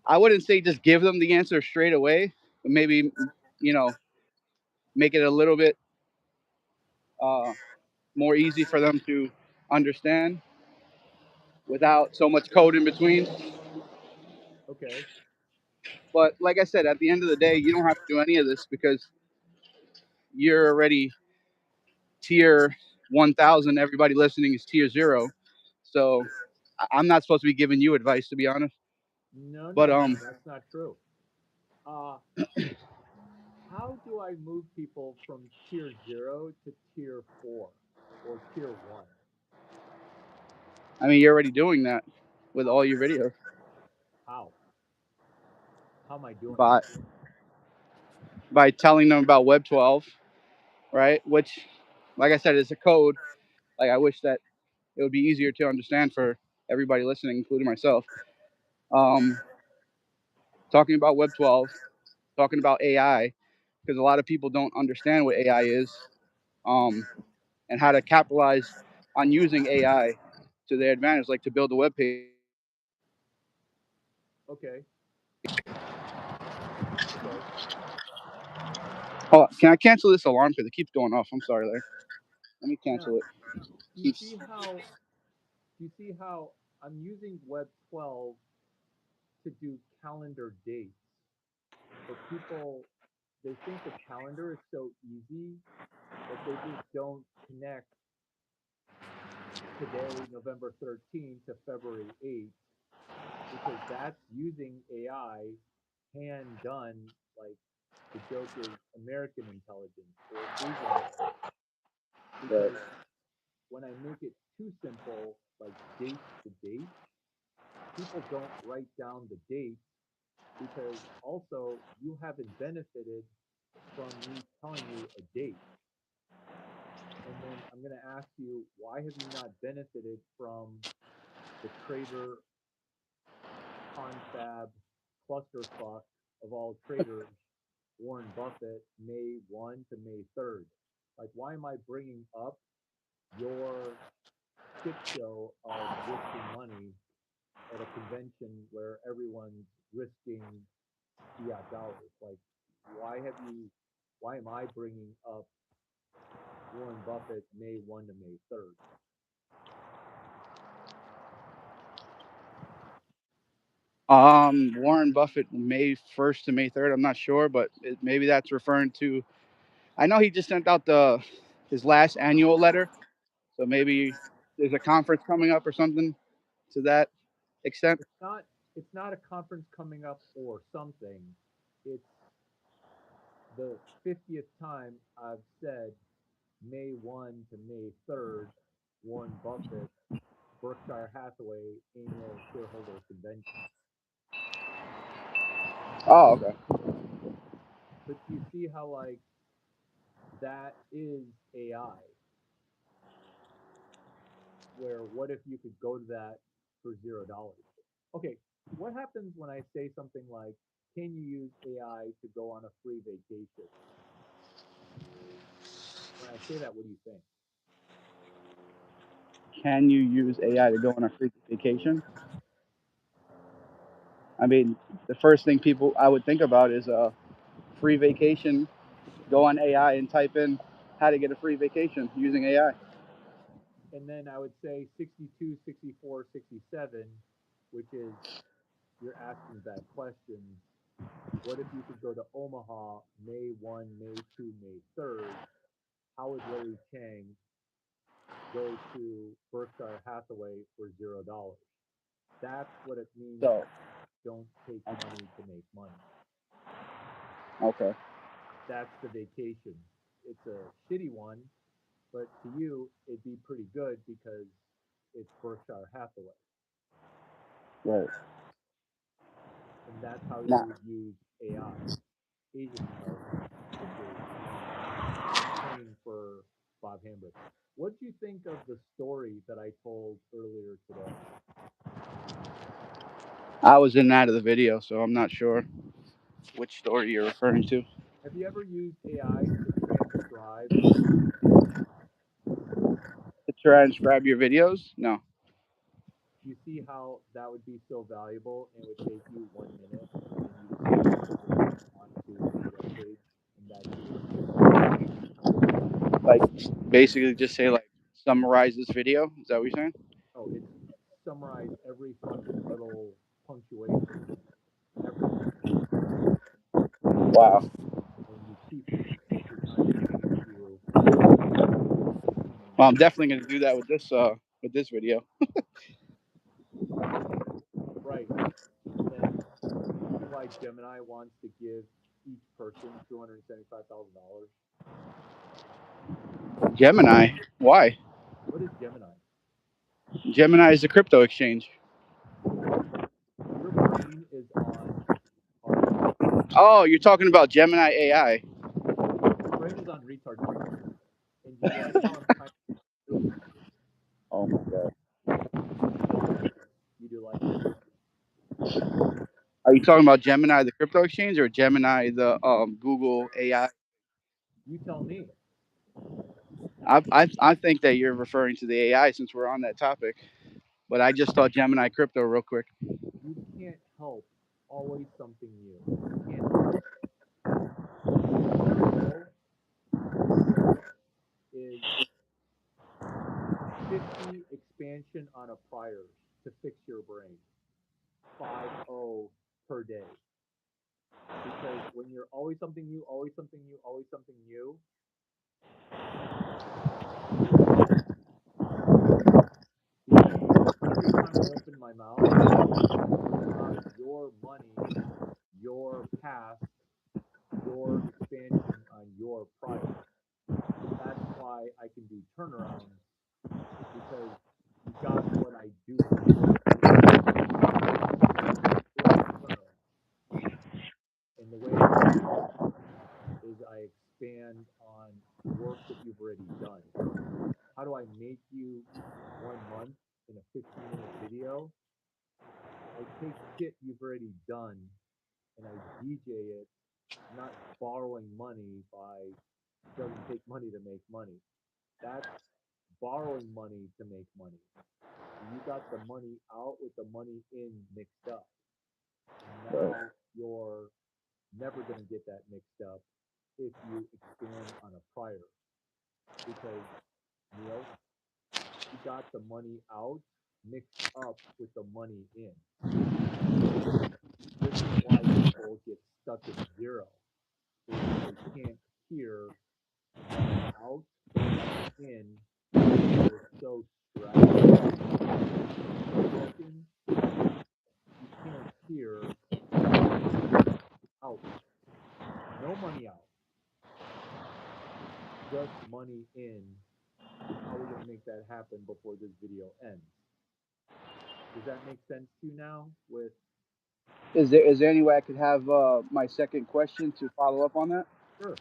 [SPEAKER 2] I wouldn't say just give them the answer straight away, but maybe you know make it a little bit uh, more easy for them to understand without so much code in between.
[SPEAKER 1] Okay.
[SPEAKER 2] But like I said, at the end of the day, you don't have to do any of this because you're already tier 1,000. Everybody listening is tier 0. So I'm not supposed to be giving you advice, to be honest.
[SPEAKER 1] No,
[SPEAKER 2] But
[SPEAKER 1] no, no, that's not true. Uh, how do I move people from tier 0 to tier 4 or tier 1?
[SPEAKER 2] I mean, you're already doing that with all your videos.
[SPEAKER 1] How? How am I doing
[SPEAKER 2] By
[SPEAKER 1] that?
[SPEAKER 2] by telling them about Web 12, right? Which, like I said, is a code. Like I wish that it would be easier to understand for everybody listening, including myself. Um, Talking about Web 12, talking about AI, because a lot of people don't understand what AI is, um, and how to capitalize on using AI to their advantage, like to build a web page.
[SPEAKER 1] Okay. Okay.
[SPEAKER 2] Oh, can I cancel this alarm because it keeps going off? I'm sorry, Larry. Let me
[SPEAKER 1] Yeah.
[SPEAKER 2] cancel it.
[SPEAKER 1] Do you
[SPEAKER 2] Keeps.
[SPEAKER 1] see how I'm using Web 12 to do calendar dates? For people, they think the calendar is so easy that they just don't connect today, November 13th, to February 8th, because that's using AI hand done. Like the joke is American intelligence or Asian intelligence.
[SPEAKER 2] Right.
[SPEAKER 1] Because when I make it too simple, like date to date, people don't write down the date because also you haven't benefited from me telling you a date. And then I'm going to ask you, why have you not benefited from the trader confab clusterfuck of all traders, Warren Buffett, May 1 to May 3rd? Like, why am I bringing up your shit show of risking money at a convention where everyone's risking fiat dollars? Like, why am I bringing up Warren Buffett May 1 to May 3rd?
[SPEAKER 2] Warren Buffett, May 1st to May 3rd. I'm not sure, but maybe that's referring to. I know he just sent out his last annual letter, so maybe there's a conference coming up or something to that extent.
[SPEAKER 1] It's not it's not a conference coming up or something. It's the 50th time I've said May 1 to May 3rd, Warren Buffett, Berkshire Hathaway annual shareholder convention.
[SPEAKER 2] Oh, okay.
[SPEAKER 1] But you see how like that is AI, where what if you could go to that for $0? Okay, what happens when I say something like, can you use AI to go on a free vacation? When I say that, what do you think?
[SPEAKER 2] Can you use AI to go on a free vacation? I mean, the first thing people I would think about is a free vacation. Go on AI and type in how to get a free vacation using AI.
[SPEAKER 1] And then I would say 62, 64, 67, which is you're asking bad questions. What if you could go to Omaha May 1, May 2, May 3rd? How would Larry Chang go to Berkshire Hathaway for $0? That's what it means.
[SPEAKER 2] So,
[SPEAKER 1] Don't take money to make money.
[SPEAKER 2] okay.
[SPEAKER 1] That's the vacation. It's a shitty one, but to you, it'd be pretty good because it's Berkshire Hathaway.
[SPEAKER 2] Right.
[SPEAKER 1] And that's how
[SPEAKER 2] Now,
[SPEAKER 1] you would use AI, agent intelligence, which is paying for Bob Hambrick. What do you think of the story that I told earlier today?
[SPEAKER 2] I was in that of the video, so I'm not sure which story you're referring to.
[SPEAKER 1] Have you ever used AI to transcribe?
[SPEAKER 2] To transcribe your videos? No.
[SPEAKER 1] You see how that would be so valuable and it would take you 1 minute and you just copy the link onto a web page and that's yours?
[SPEAKER 2] Like, basically just say, like, summarize this video. Is that what you're saying?
[SPEAKER 1] Oh, it's summarize every fucking little punctuation, everything.
[SPEAKER 2] Wow.
[SPEAKER 1] And you keep it every time it takes you.
[SPEAKER 2] Well, I'm definitely going to do that with this video.
[SPEAKER 1] Right. And then see why Gemini wants to give each person $275,000.
[SPEAKER 2] Gemini. Why?
[SPEAKER 1] What is Gemini?
[SPEAKER 2] Gemini is a crypto exchange.
[SPEAKER 1] Your brain is on retard mode.
[SPEAKER 2] Oh, you're talking about Gemini AI.
[SPEAKER 1] Your brain is on retard mode. And do you like how I'm kind of
[SPEAKER 2] Oh my god.
[SPEAKER 1] you do like it?
[SPEAKER 2] Are you talking about Gemini, the crypto exchange, or Gemini, the Google AI?
[SPEAKER 1] You tell me.
[SPEAKER 2] I think that you're referring to the AI since we're on that topic. But I just thought Gemini crypto real quick.
[SPEAKER 1] You can't help always something new. You can't help it. Your goal is 50 expansion on a priors to fix your brain. 50 per day. Because when you're always something new, always something new, always something new, because every time I open my mouth, about your money, your past, your expansion on your prior. That's why I can do turnarounds because you got what I do turnaround. And the way I do it is I expand on work that you've already done. How do I make you 1 month in a 15-minute video? I take shit you've already done and I DJ it, not borrowing money by doesn't take money to make money. That's borrowing money to make money. You got the money out with the money in mixed up. And now you're never going to get that mixed up if you expand on a prior. Because, Neil, you got the money out mixed up with the money in. This is why people get stuck at zero. Is they can't hear money out, money in. They're so stressed, so broken. You can't hear out. No money out. Just money in. How are we going to make that happen before this video ends? Does that make sense to you now? With
[SPEAKER 2] Is there any way I could have my second question to follow up on that?
[SPEAKER 1] sure.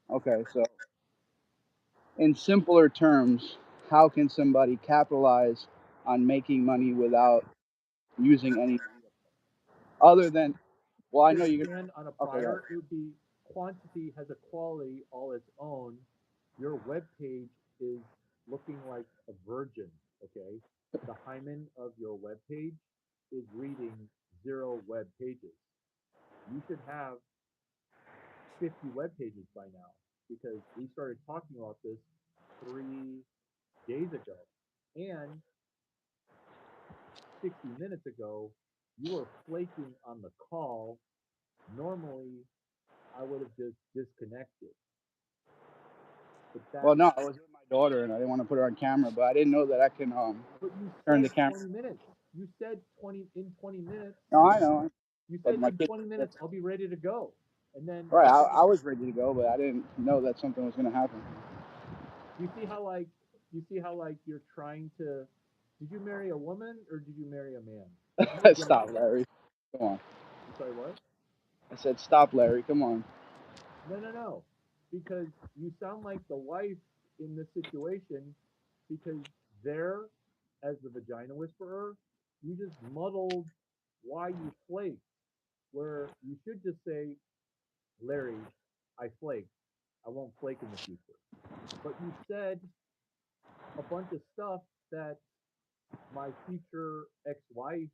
[SPEAKER 2] Okay, so in simpler terms, how can somebody capitalize on making money without using any other than? Well, I
[SPEAKER 1] To
[SPEAKER 2] know you're
[SPEAKER 1] expand on a
[SPEAKER 2] gonna. Okay,
[SPEAKER 1] prior, it would be quantity has a quality all its own. Your web page is looking like a virgin, okay? The hymen of your web page is reading 0 web pages. You should have 50 web pages by now because we started talking about this 3 days ago. And 60 minutes ago, you were flaking on the call. Normally, I would have just disconnected. But
[SPEAKER 2] Well,
[SPEAKER 1] that,
[SPEAKER 2] no, I was with my daughter and I didn't want to put her on camera, but I didn't know that I can
[SPEAKER 1] but you
[SPEAKER 2] turn the
[SPEAKER 1] said
[SPEAKER 2] camera.
[SPEAKER 1] 20 minutes. You said 20 minutes.
[SPEAKER 2] No, I know,
[SPEAKER 1] You
[SPEAKER 2] but
[SPEAKER 1] said
[SPEAKER 2] my
[SPEAKER 1] in
[SPEAKER 2] kid.
[SPEAKER 1] 20 minutes, I'll be ready to go. And then,
[SPEAKER 2] Right, I was ready to go, but I didn't know that something was going to happen.
[SPEAKER 1] you see how like, you're trying to, did you marry a woman or did you marry a man?
[SPEAKER 2] Stop, Larry. Come on.
[SPEAKER 1] I'm sorry, what?
[SPEAKER 2] I said, stop, Larry. Come on.
[SPEAKER 1] No. Because you sound like the wife in this situation because there, as the vagina whisperer, you just muddled why you flaked, where you should just say, Larry, I flaked. I won't flake in the future. But you said a bunch of stuff that my future ex-wife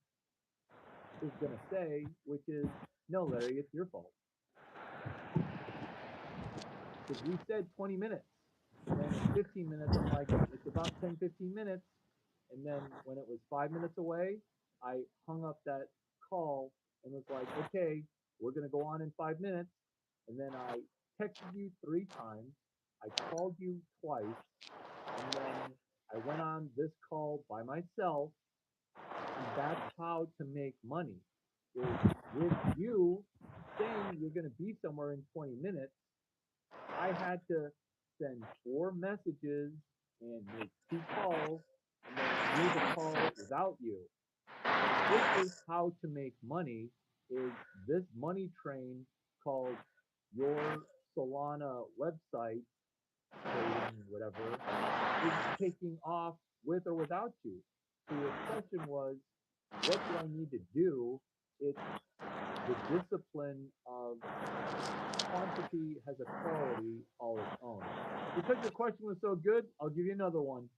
[SPEAKER 1] is going to say, which is, no, Larry, it's your fault. Because we said 20 minutes. And then in 15 minutes, I'm like, it's about 10, 15 minutes. And then when it was 5 minutes away, I hung up that call and was like, okay, we're going to go on in 5 minutes. And then I texted you 3 times. I called you twice. And then I went on this call by myself. And that's how to make money. Is with you saying you're going to be somewhere in 20 minutes, I had to send 4 messages and make 2 calls and then move a call without you. This is how to make money is this money train called your Solana website trading, whatever, is taking off with or without you. So your question was, what do I need to do? It's the discipline of quantity has a quality all its own. Because your question was so good, I'll give you another one.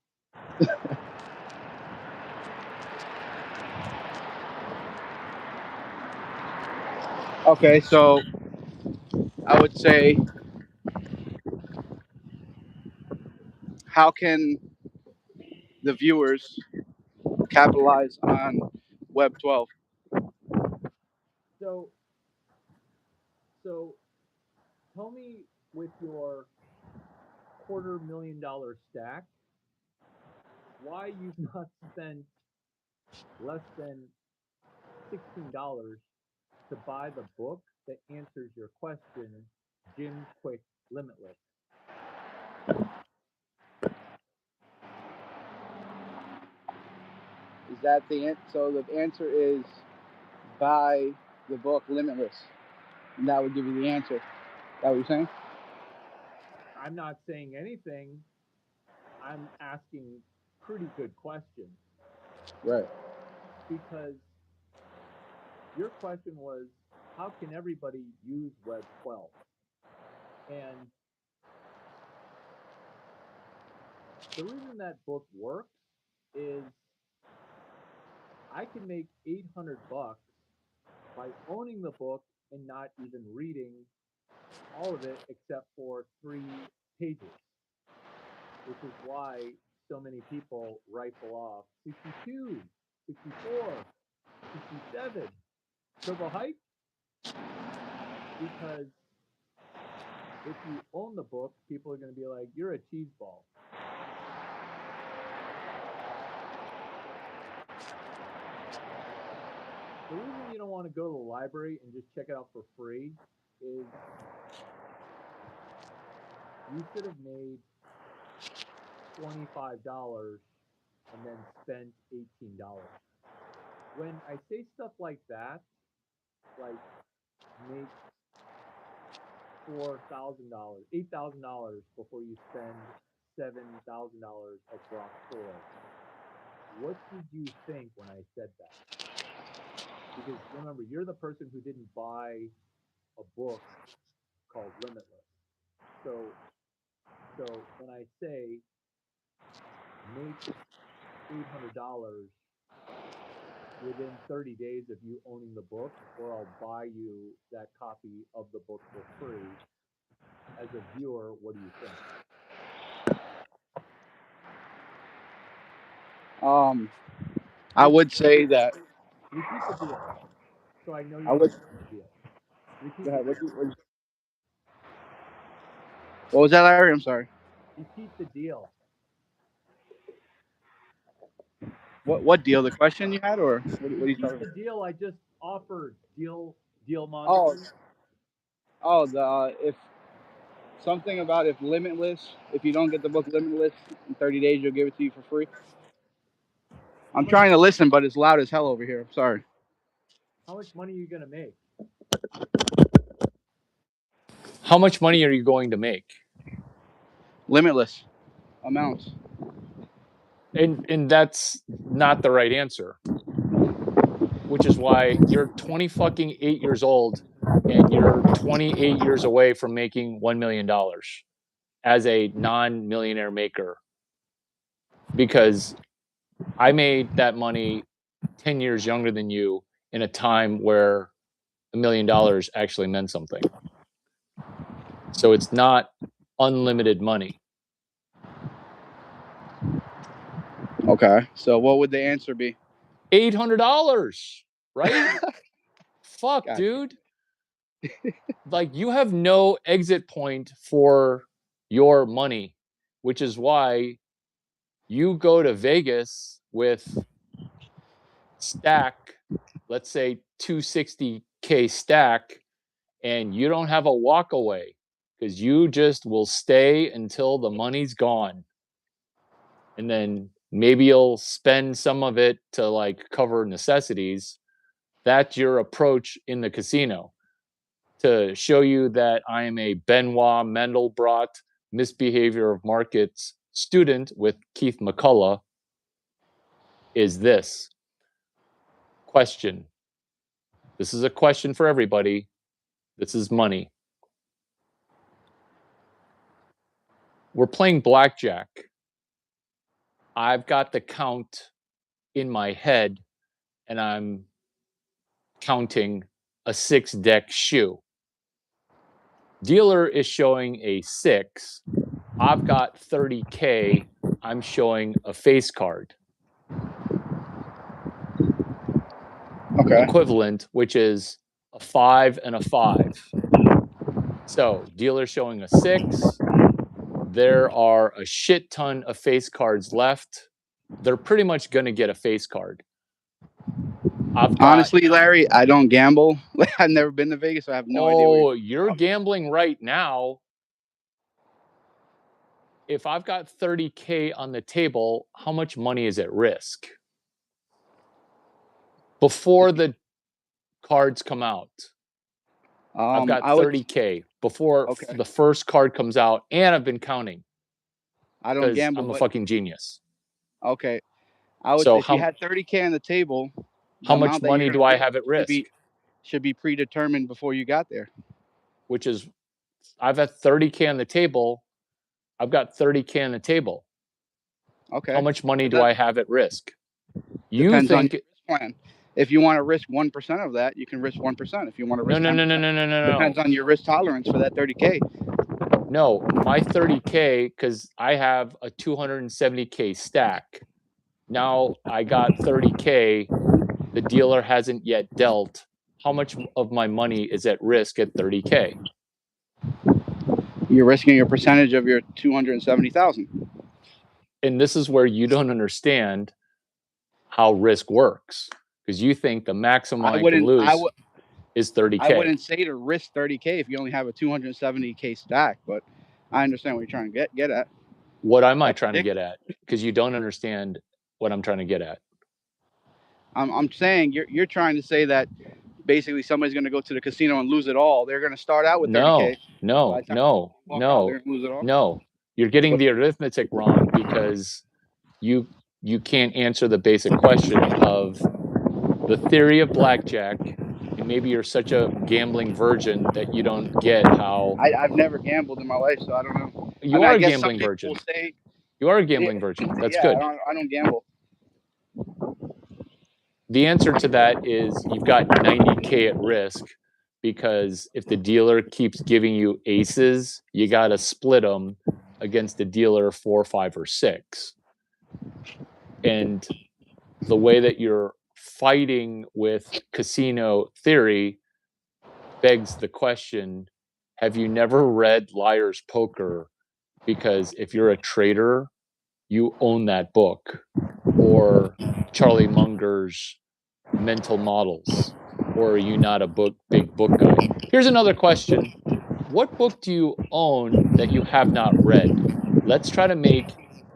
[SPEAKER 2] Okay, so I would say, how can the viewers capitalize on Web 12?
[SPEAKER 1] So, so tell me with your $250,000 stack, why you've not spent less than $16 to buy the book that answers your question, Jim Quick Limitless.
[SPEAKER 2] Is that the answer? So the answer is buy the book Limitless. And that would give you the answer. Is that what you're saying?
[SPEAKER 1] I'm not saying anything. I'm asking pretty good questions
[SPEAKER 2] Right.
[SPEAKER 1] because your question was, how can everybody use Web 12? And the reason that book works is I can make $800 by owning the book and not even reading all of it except for 3 pages, which is why so many people rifle off 62, 64, 67, Turbo Hype, because if you own the book, people are going to be like, you're a cheese ball. The reason you don't want to go to the library and just check it out for free is you should have made $25 and then spent $18. When I say stuff like that, like make $4,000, $8,000 before you spend $7,000 at Grok 4. What did you think when I said that? Because remember, you're the person who didn't buy a book called Limitless. So when I say make $800 within 30 days of you owning the book, or I'll buy you that copy of the book for free. As a viewer, what do you think?
[SPEAKER 2] I would say that
[SPEAKER 1] Repeat the deal, so I know you
[SPEAKER 2] I would.
[SPEAKER 1] understand the deal. Repeat
[SPEAKER 2] Go
[SPEAKER 1] the
[SPEAKER 2] ahead.
[SPEAKER 1] deal.
[SPEAKER 2] What was that, Larry? I'm sorry.
[SPEAKER 1] Repeat the deal.
[SPEAKER 2] What deal? The question you had, or what are you
[SPEAKER 1] Repeat
[SPEAKER 2] talking
[SPEAKER 1] the
[SPEAKER 2] about?
[SPEAKER 1] deal I just offered. Deal
[SPEAKER 2] Oh,
[SPEAKER 1] Monster.
[SPEAKER 2] the if something about if Limitless, if you don't get the book Limitless in 30 days, you'll give it to you for free. I'm trying to listen, but it's loud as hell over here. I'm sorry.
[SPEAKER 1] How much money are you gonna make?
[SPEAKER 3] How much money are you going to make?
[SPEAKER 2] Limitless amounts.
[SPEAKER 3] And that's not the right answer. Which is why you're 20 fucking 8 years old and you're 28 years away from making $1 million as a non-millionaire maker. Because I made that money 10 years younger than you in a time where $1 million actually meant something. So it's not unlimited money.
[SPEAKER 2] Okay. So what would the answer be?
[SPEAKER 3] $800, right? Fuck,
[SPEAKER 2] Gotcha.
[SPEAKER 3] dude. Like, you have no exit point for your money, which is why you go to Vegas with stack, let's say 260K stack, and you don't have a walk away because you just will stay until the money's gone. And then maybe you'll spend some of it to like cover necessities. That's your approach in the casino. To show you that I am a Benoit Mendelbrot misbehavior of markets student with Keith McCullough is this question. This is a question for everybody. This is money. We're playing blackjack. I've got the count in my head and I'm counting a 6-deck shoe. Dealer is showing a 6. I've got 30K. I'm showing a face card.
[SPEAKER 2] Okay.
[SPEAKER 3] Equivalent, which is a 5 and a 5. So dealer showing a 6. There are a shit ton of face cards left. They're pretty much going to get a face card.
[SPEAKER 2] Honestly, Larry, I don't gamble. I've never been to Vegas, so I have no idea.
[SPEAKER 3] Oh, you're gambling right now. If I've got 30K on the table, how much money is at risk? Before the cards come out, I've got 30K before the first card comes out, and I've been counting.
[SPEAKER 2] I don't gamble.
[SPEAKER 3] I'm a fucking genius.
[SPEAKER 2] Okay. I would say if you had 30K on the table,
[SPEAKER 3] how much money do I have at risk?
[SPEAKER 2] Should be predetermined before you got there.
[SPEAKER 3] Which is, I've had 30K on the table. I've got 30K on the table.
[SPEAKER 2] Okay.
[SPEAKER 3] How much money do I have at risk? You
[SPEAKER 2] depends
[SPEAKER 3] think
[SPEAKER 2] on your risk plan. If you want to risk 1% of that, you can risk 1%. If you want to risk
[SPEAKER 3] no.
[SPEAKER 2] Depends on your risk tolerance for that 30K.
[SPEAKER 3] No, my 30K, because I have a 270K stack. Now I got 30K. The dealer hasn't yet dealt. How much of my money is at risk at 30K?
[SPEAKER 2] You're risking a percentage of your 270,000.
[SPEAKER 3] And this is where you don't understand how risk works, because you think the maximum I can lose is 30K.
[SPEAKER 2] I wouldn't say to risk 30K if you only have a 270K stack, but I understand what you're trying to get at.
[SPEAKER 3] What am I trying to get at? Because you don't understand what I'm trying to get at.
[SPEAKER 2] I'm saying you're trying to say that basically somebody's going to go to the casino and lose it all. They're going to start out with 30K.
[SPEAKER 3] No. You're getting the arithmetic wrong because you can't answer the basic question of the theory of blackjack. And maybe you're such a gambling virgin that you don't get how.
[SPEAKER 2] I've never gambled in my life, so I don't know.
[SPEAKER 3] You are a gambling virgin. You are a gambling virgin. That's good.
[SPEAKER 2] I don't gamble.
[SPEAKER 3] the answer to that is you've got 90K at risk, because if the dealer keeps giving you aces, you got to split them against the dealer 4, 5, or 6. And the way that you're fighting with casino theory begs the question, have you never read Liar's Poker? Because if you're a trader, you own that book. Or Charlie Munger's Mental Models. Or are you not a big book guy? Here's another question. What book do you own that you have not read? Let's try to make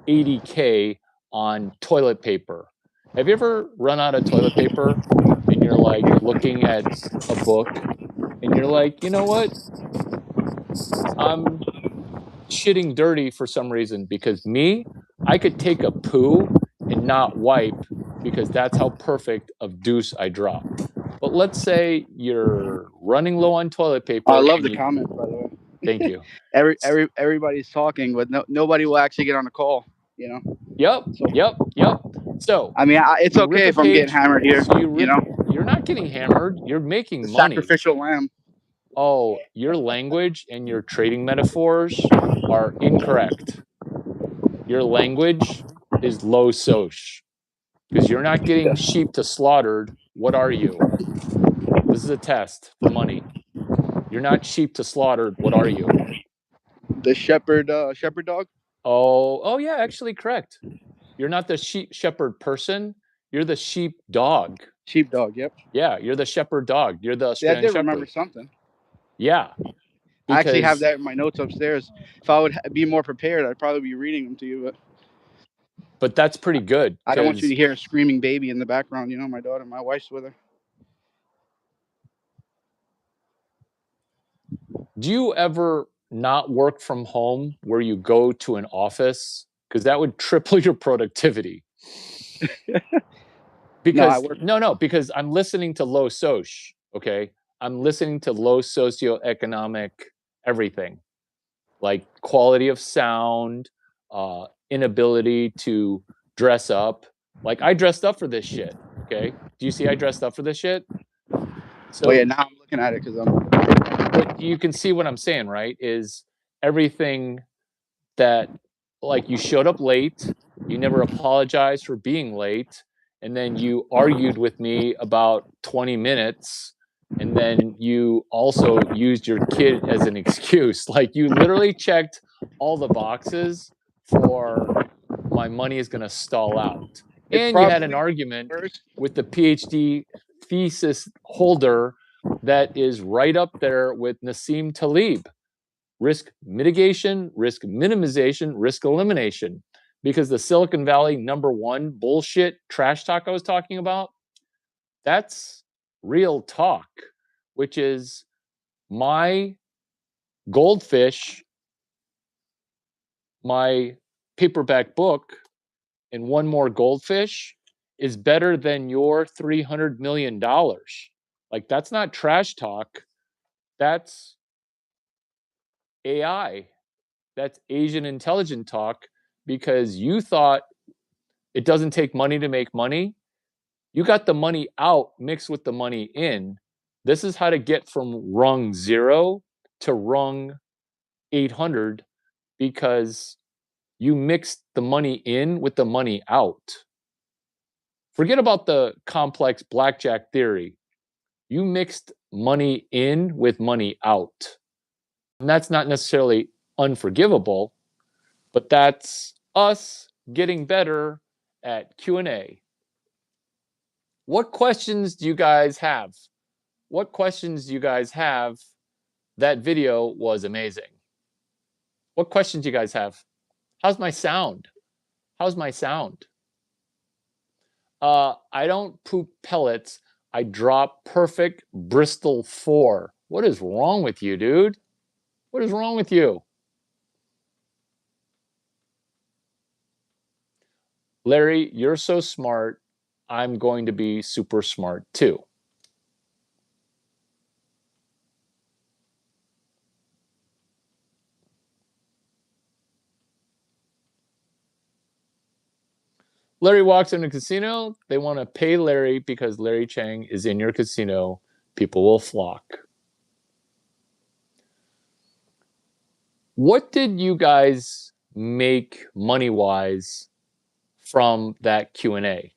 [SPEAKER 3] 80K on toilet paper. Have you ever run out of toilet paper and you're like looking at a book and you're like, you know what? I'm shitting dirty for some reason, because I could take a poo and not wipe, because that's how perfect of deuce I drop. But let's say you're running low on toilet paper.
[SPEAKER 2] I love the comment, by the way.
[SPEAKER 3] Thank you.
[SPEAKER 2] Everybody's talking, but nobody will actually get on the call. You know.
[SPEAKER 3] Yep. So
[SPEAKER 2] I mean, it's
[SPEAKER 3] you
[SPEAKER 2] okay
[SPEAKER 3] rip
[SPEAKER 2] if
[SPEAKER 3] a
[SPEAKER 2] I'm getting
[SPEAKER 3] page,
[SPEAKER 2] hammered here.
[SPEAKER 3] so
[SPEAKER 2] You know,
[SPEAKER 3] you're not getting hammered. You're making
[SPEAKER 2] the
[SPEAKER 3] money.
[SPEAKER 2] sacrificial lamb.
[SPEAKER 3] Oh, your language and your trading metaphors are incorrect. Your language is low soch, because you're not getting sheep to slaughtered. What are you? This is a test for money. You're not sheep to slaughtered. What are you?
[SPEAKER 2] The shepherd dog.
[SPEAKER 3] Oh yeah, actually correct. You're not the shepherd person. You're the sheep dog.
[SPEAKER 2] Sheepdog. Yep.
[SPEAKER 3] Yeah, you're the shepherd dog. You're the
[SPEAKER 2] See, I
[SPEAKER 3] Australian
[SPEAKER 2] did
[SPEAKER 3] shepherd.
[SPEAKER 2] remember something.
[SPEAKER 3] Yeah.
[SPEAKER 2] I actually have that in my notes upstairs. If I would be more prepared, I'd probably be reading them to you.
[SPEAKER 3] But that's pretty good.
[SPEAKER 2] I don't want you to hear a screaming baby in the background. You know, my wife's with her.
[SPEAKER 3] Do you ever not work from home where you go to an office? Because that would triple your productivity. Because because I'm listening to low soc. Okay, I'm listening to low socioeconomic everything, like quality of sound, inability to dress up. Like I dressed up for this shit. Okay, do you see I dressed up for this shit?
[SPEAKER 2] So yeah, now I'm looking at it because
[SPEAKER 3] But you can see what I'm saying, right? Is everything that, like, you showed up late, you never apologized for being late, and then you argued with me about 20 minutes, and then you also used your kid as an excuse. Like, you literally checked all the boxes for my money is going to stall out. And you had an argument with the PhD thesis holder that is right up there with Nassim Taleb. Risk mitigation, risk minimization, risk elimination. Because the Silicon Valley #1 bullshit trash talk I was talking about, that's real talk, which is my goldfish, my paperback book, and one more goldfish is better than your $300 million. Like, that's not trash talk. That's AI. That's Asian intelligent talk, because you thought it doesn't take money to make money. You got the money out mixed with the money in. This is how to get from rung 0 to rung 800, because you mixed the money in with the money out. Forget about the complex blackjack theory. You mixed money in with money out. And that's not necessarily unforgivable, but that's us getting better at Q&A. What questions do you guys have? What questions do you guys have? That video was amazing. What questions do you guys have? How's my sound? How's my sound? I don't poop pellets. I drop perfect Bristol 4. What is wrong with you, dude? What is wrong with you? Larry, you're so smart. I'm going to be super smart too. Larry walks in a casino. They want to pay Larry because Larry Chang is in your casino. People will flock. What did you guys make money-wise from that Q&A?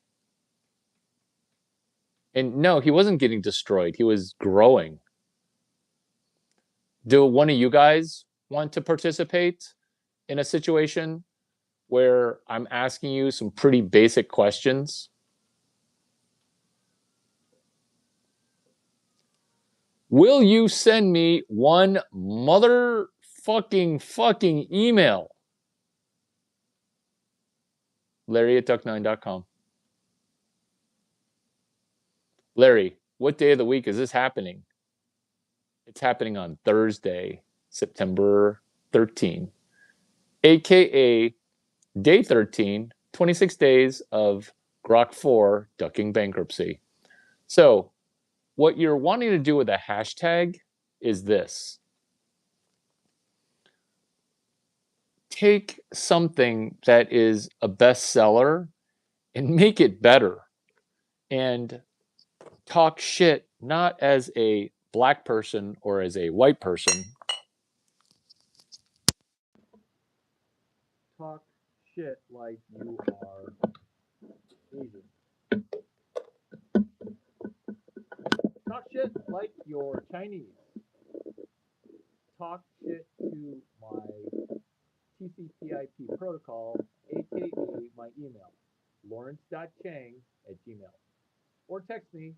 [SPEAKER 3] And no, he wasn't getting destroyed. He was growing. Do one of you guys want to participate in a situation where I'm asking you some pretty basic questions? Will you send me one fucking email? Larry@duck9.com. Larry, what day of the week is this happening? It's happening on Thursday, September 13, aka day 13, 26 days of Grok 4 ducking bankruptcy. So, what you're wanting to do with a hashtag is this. Take something that is a bestseller and make it better. And talk shit not as a black person or as a white person.
[SPEAKER 1] Talk shit like you are Asian. Talk shit like you're Chinese. Talk shit to my TCP/IP protocol, aka my email, lawrence.chang@gmail. Or text me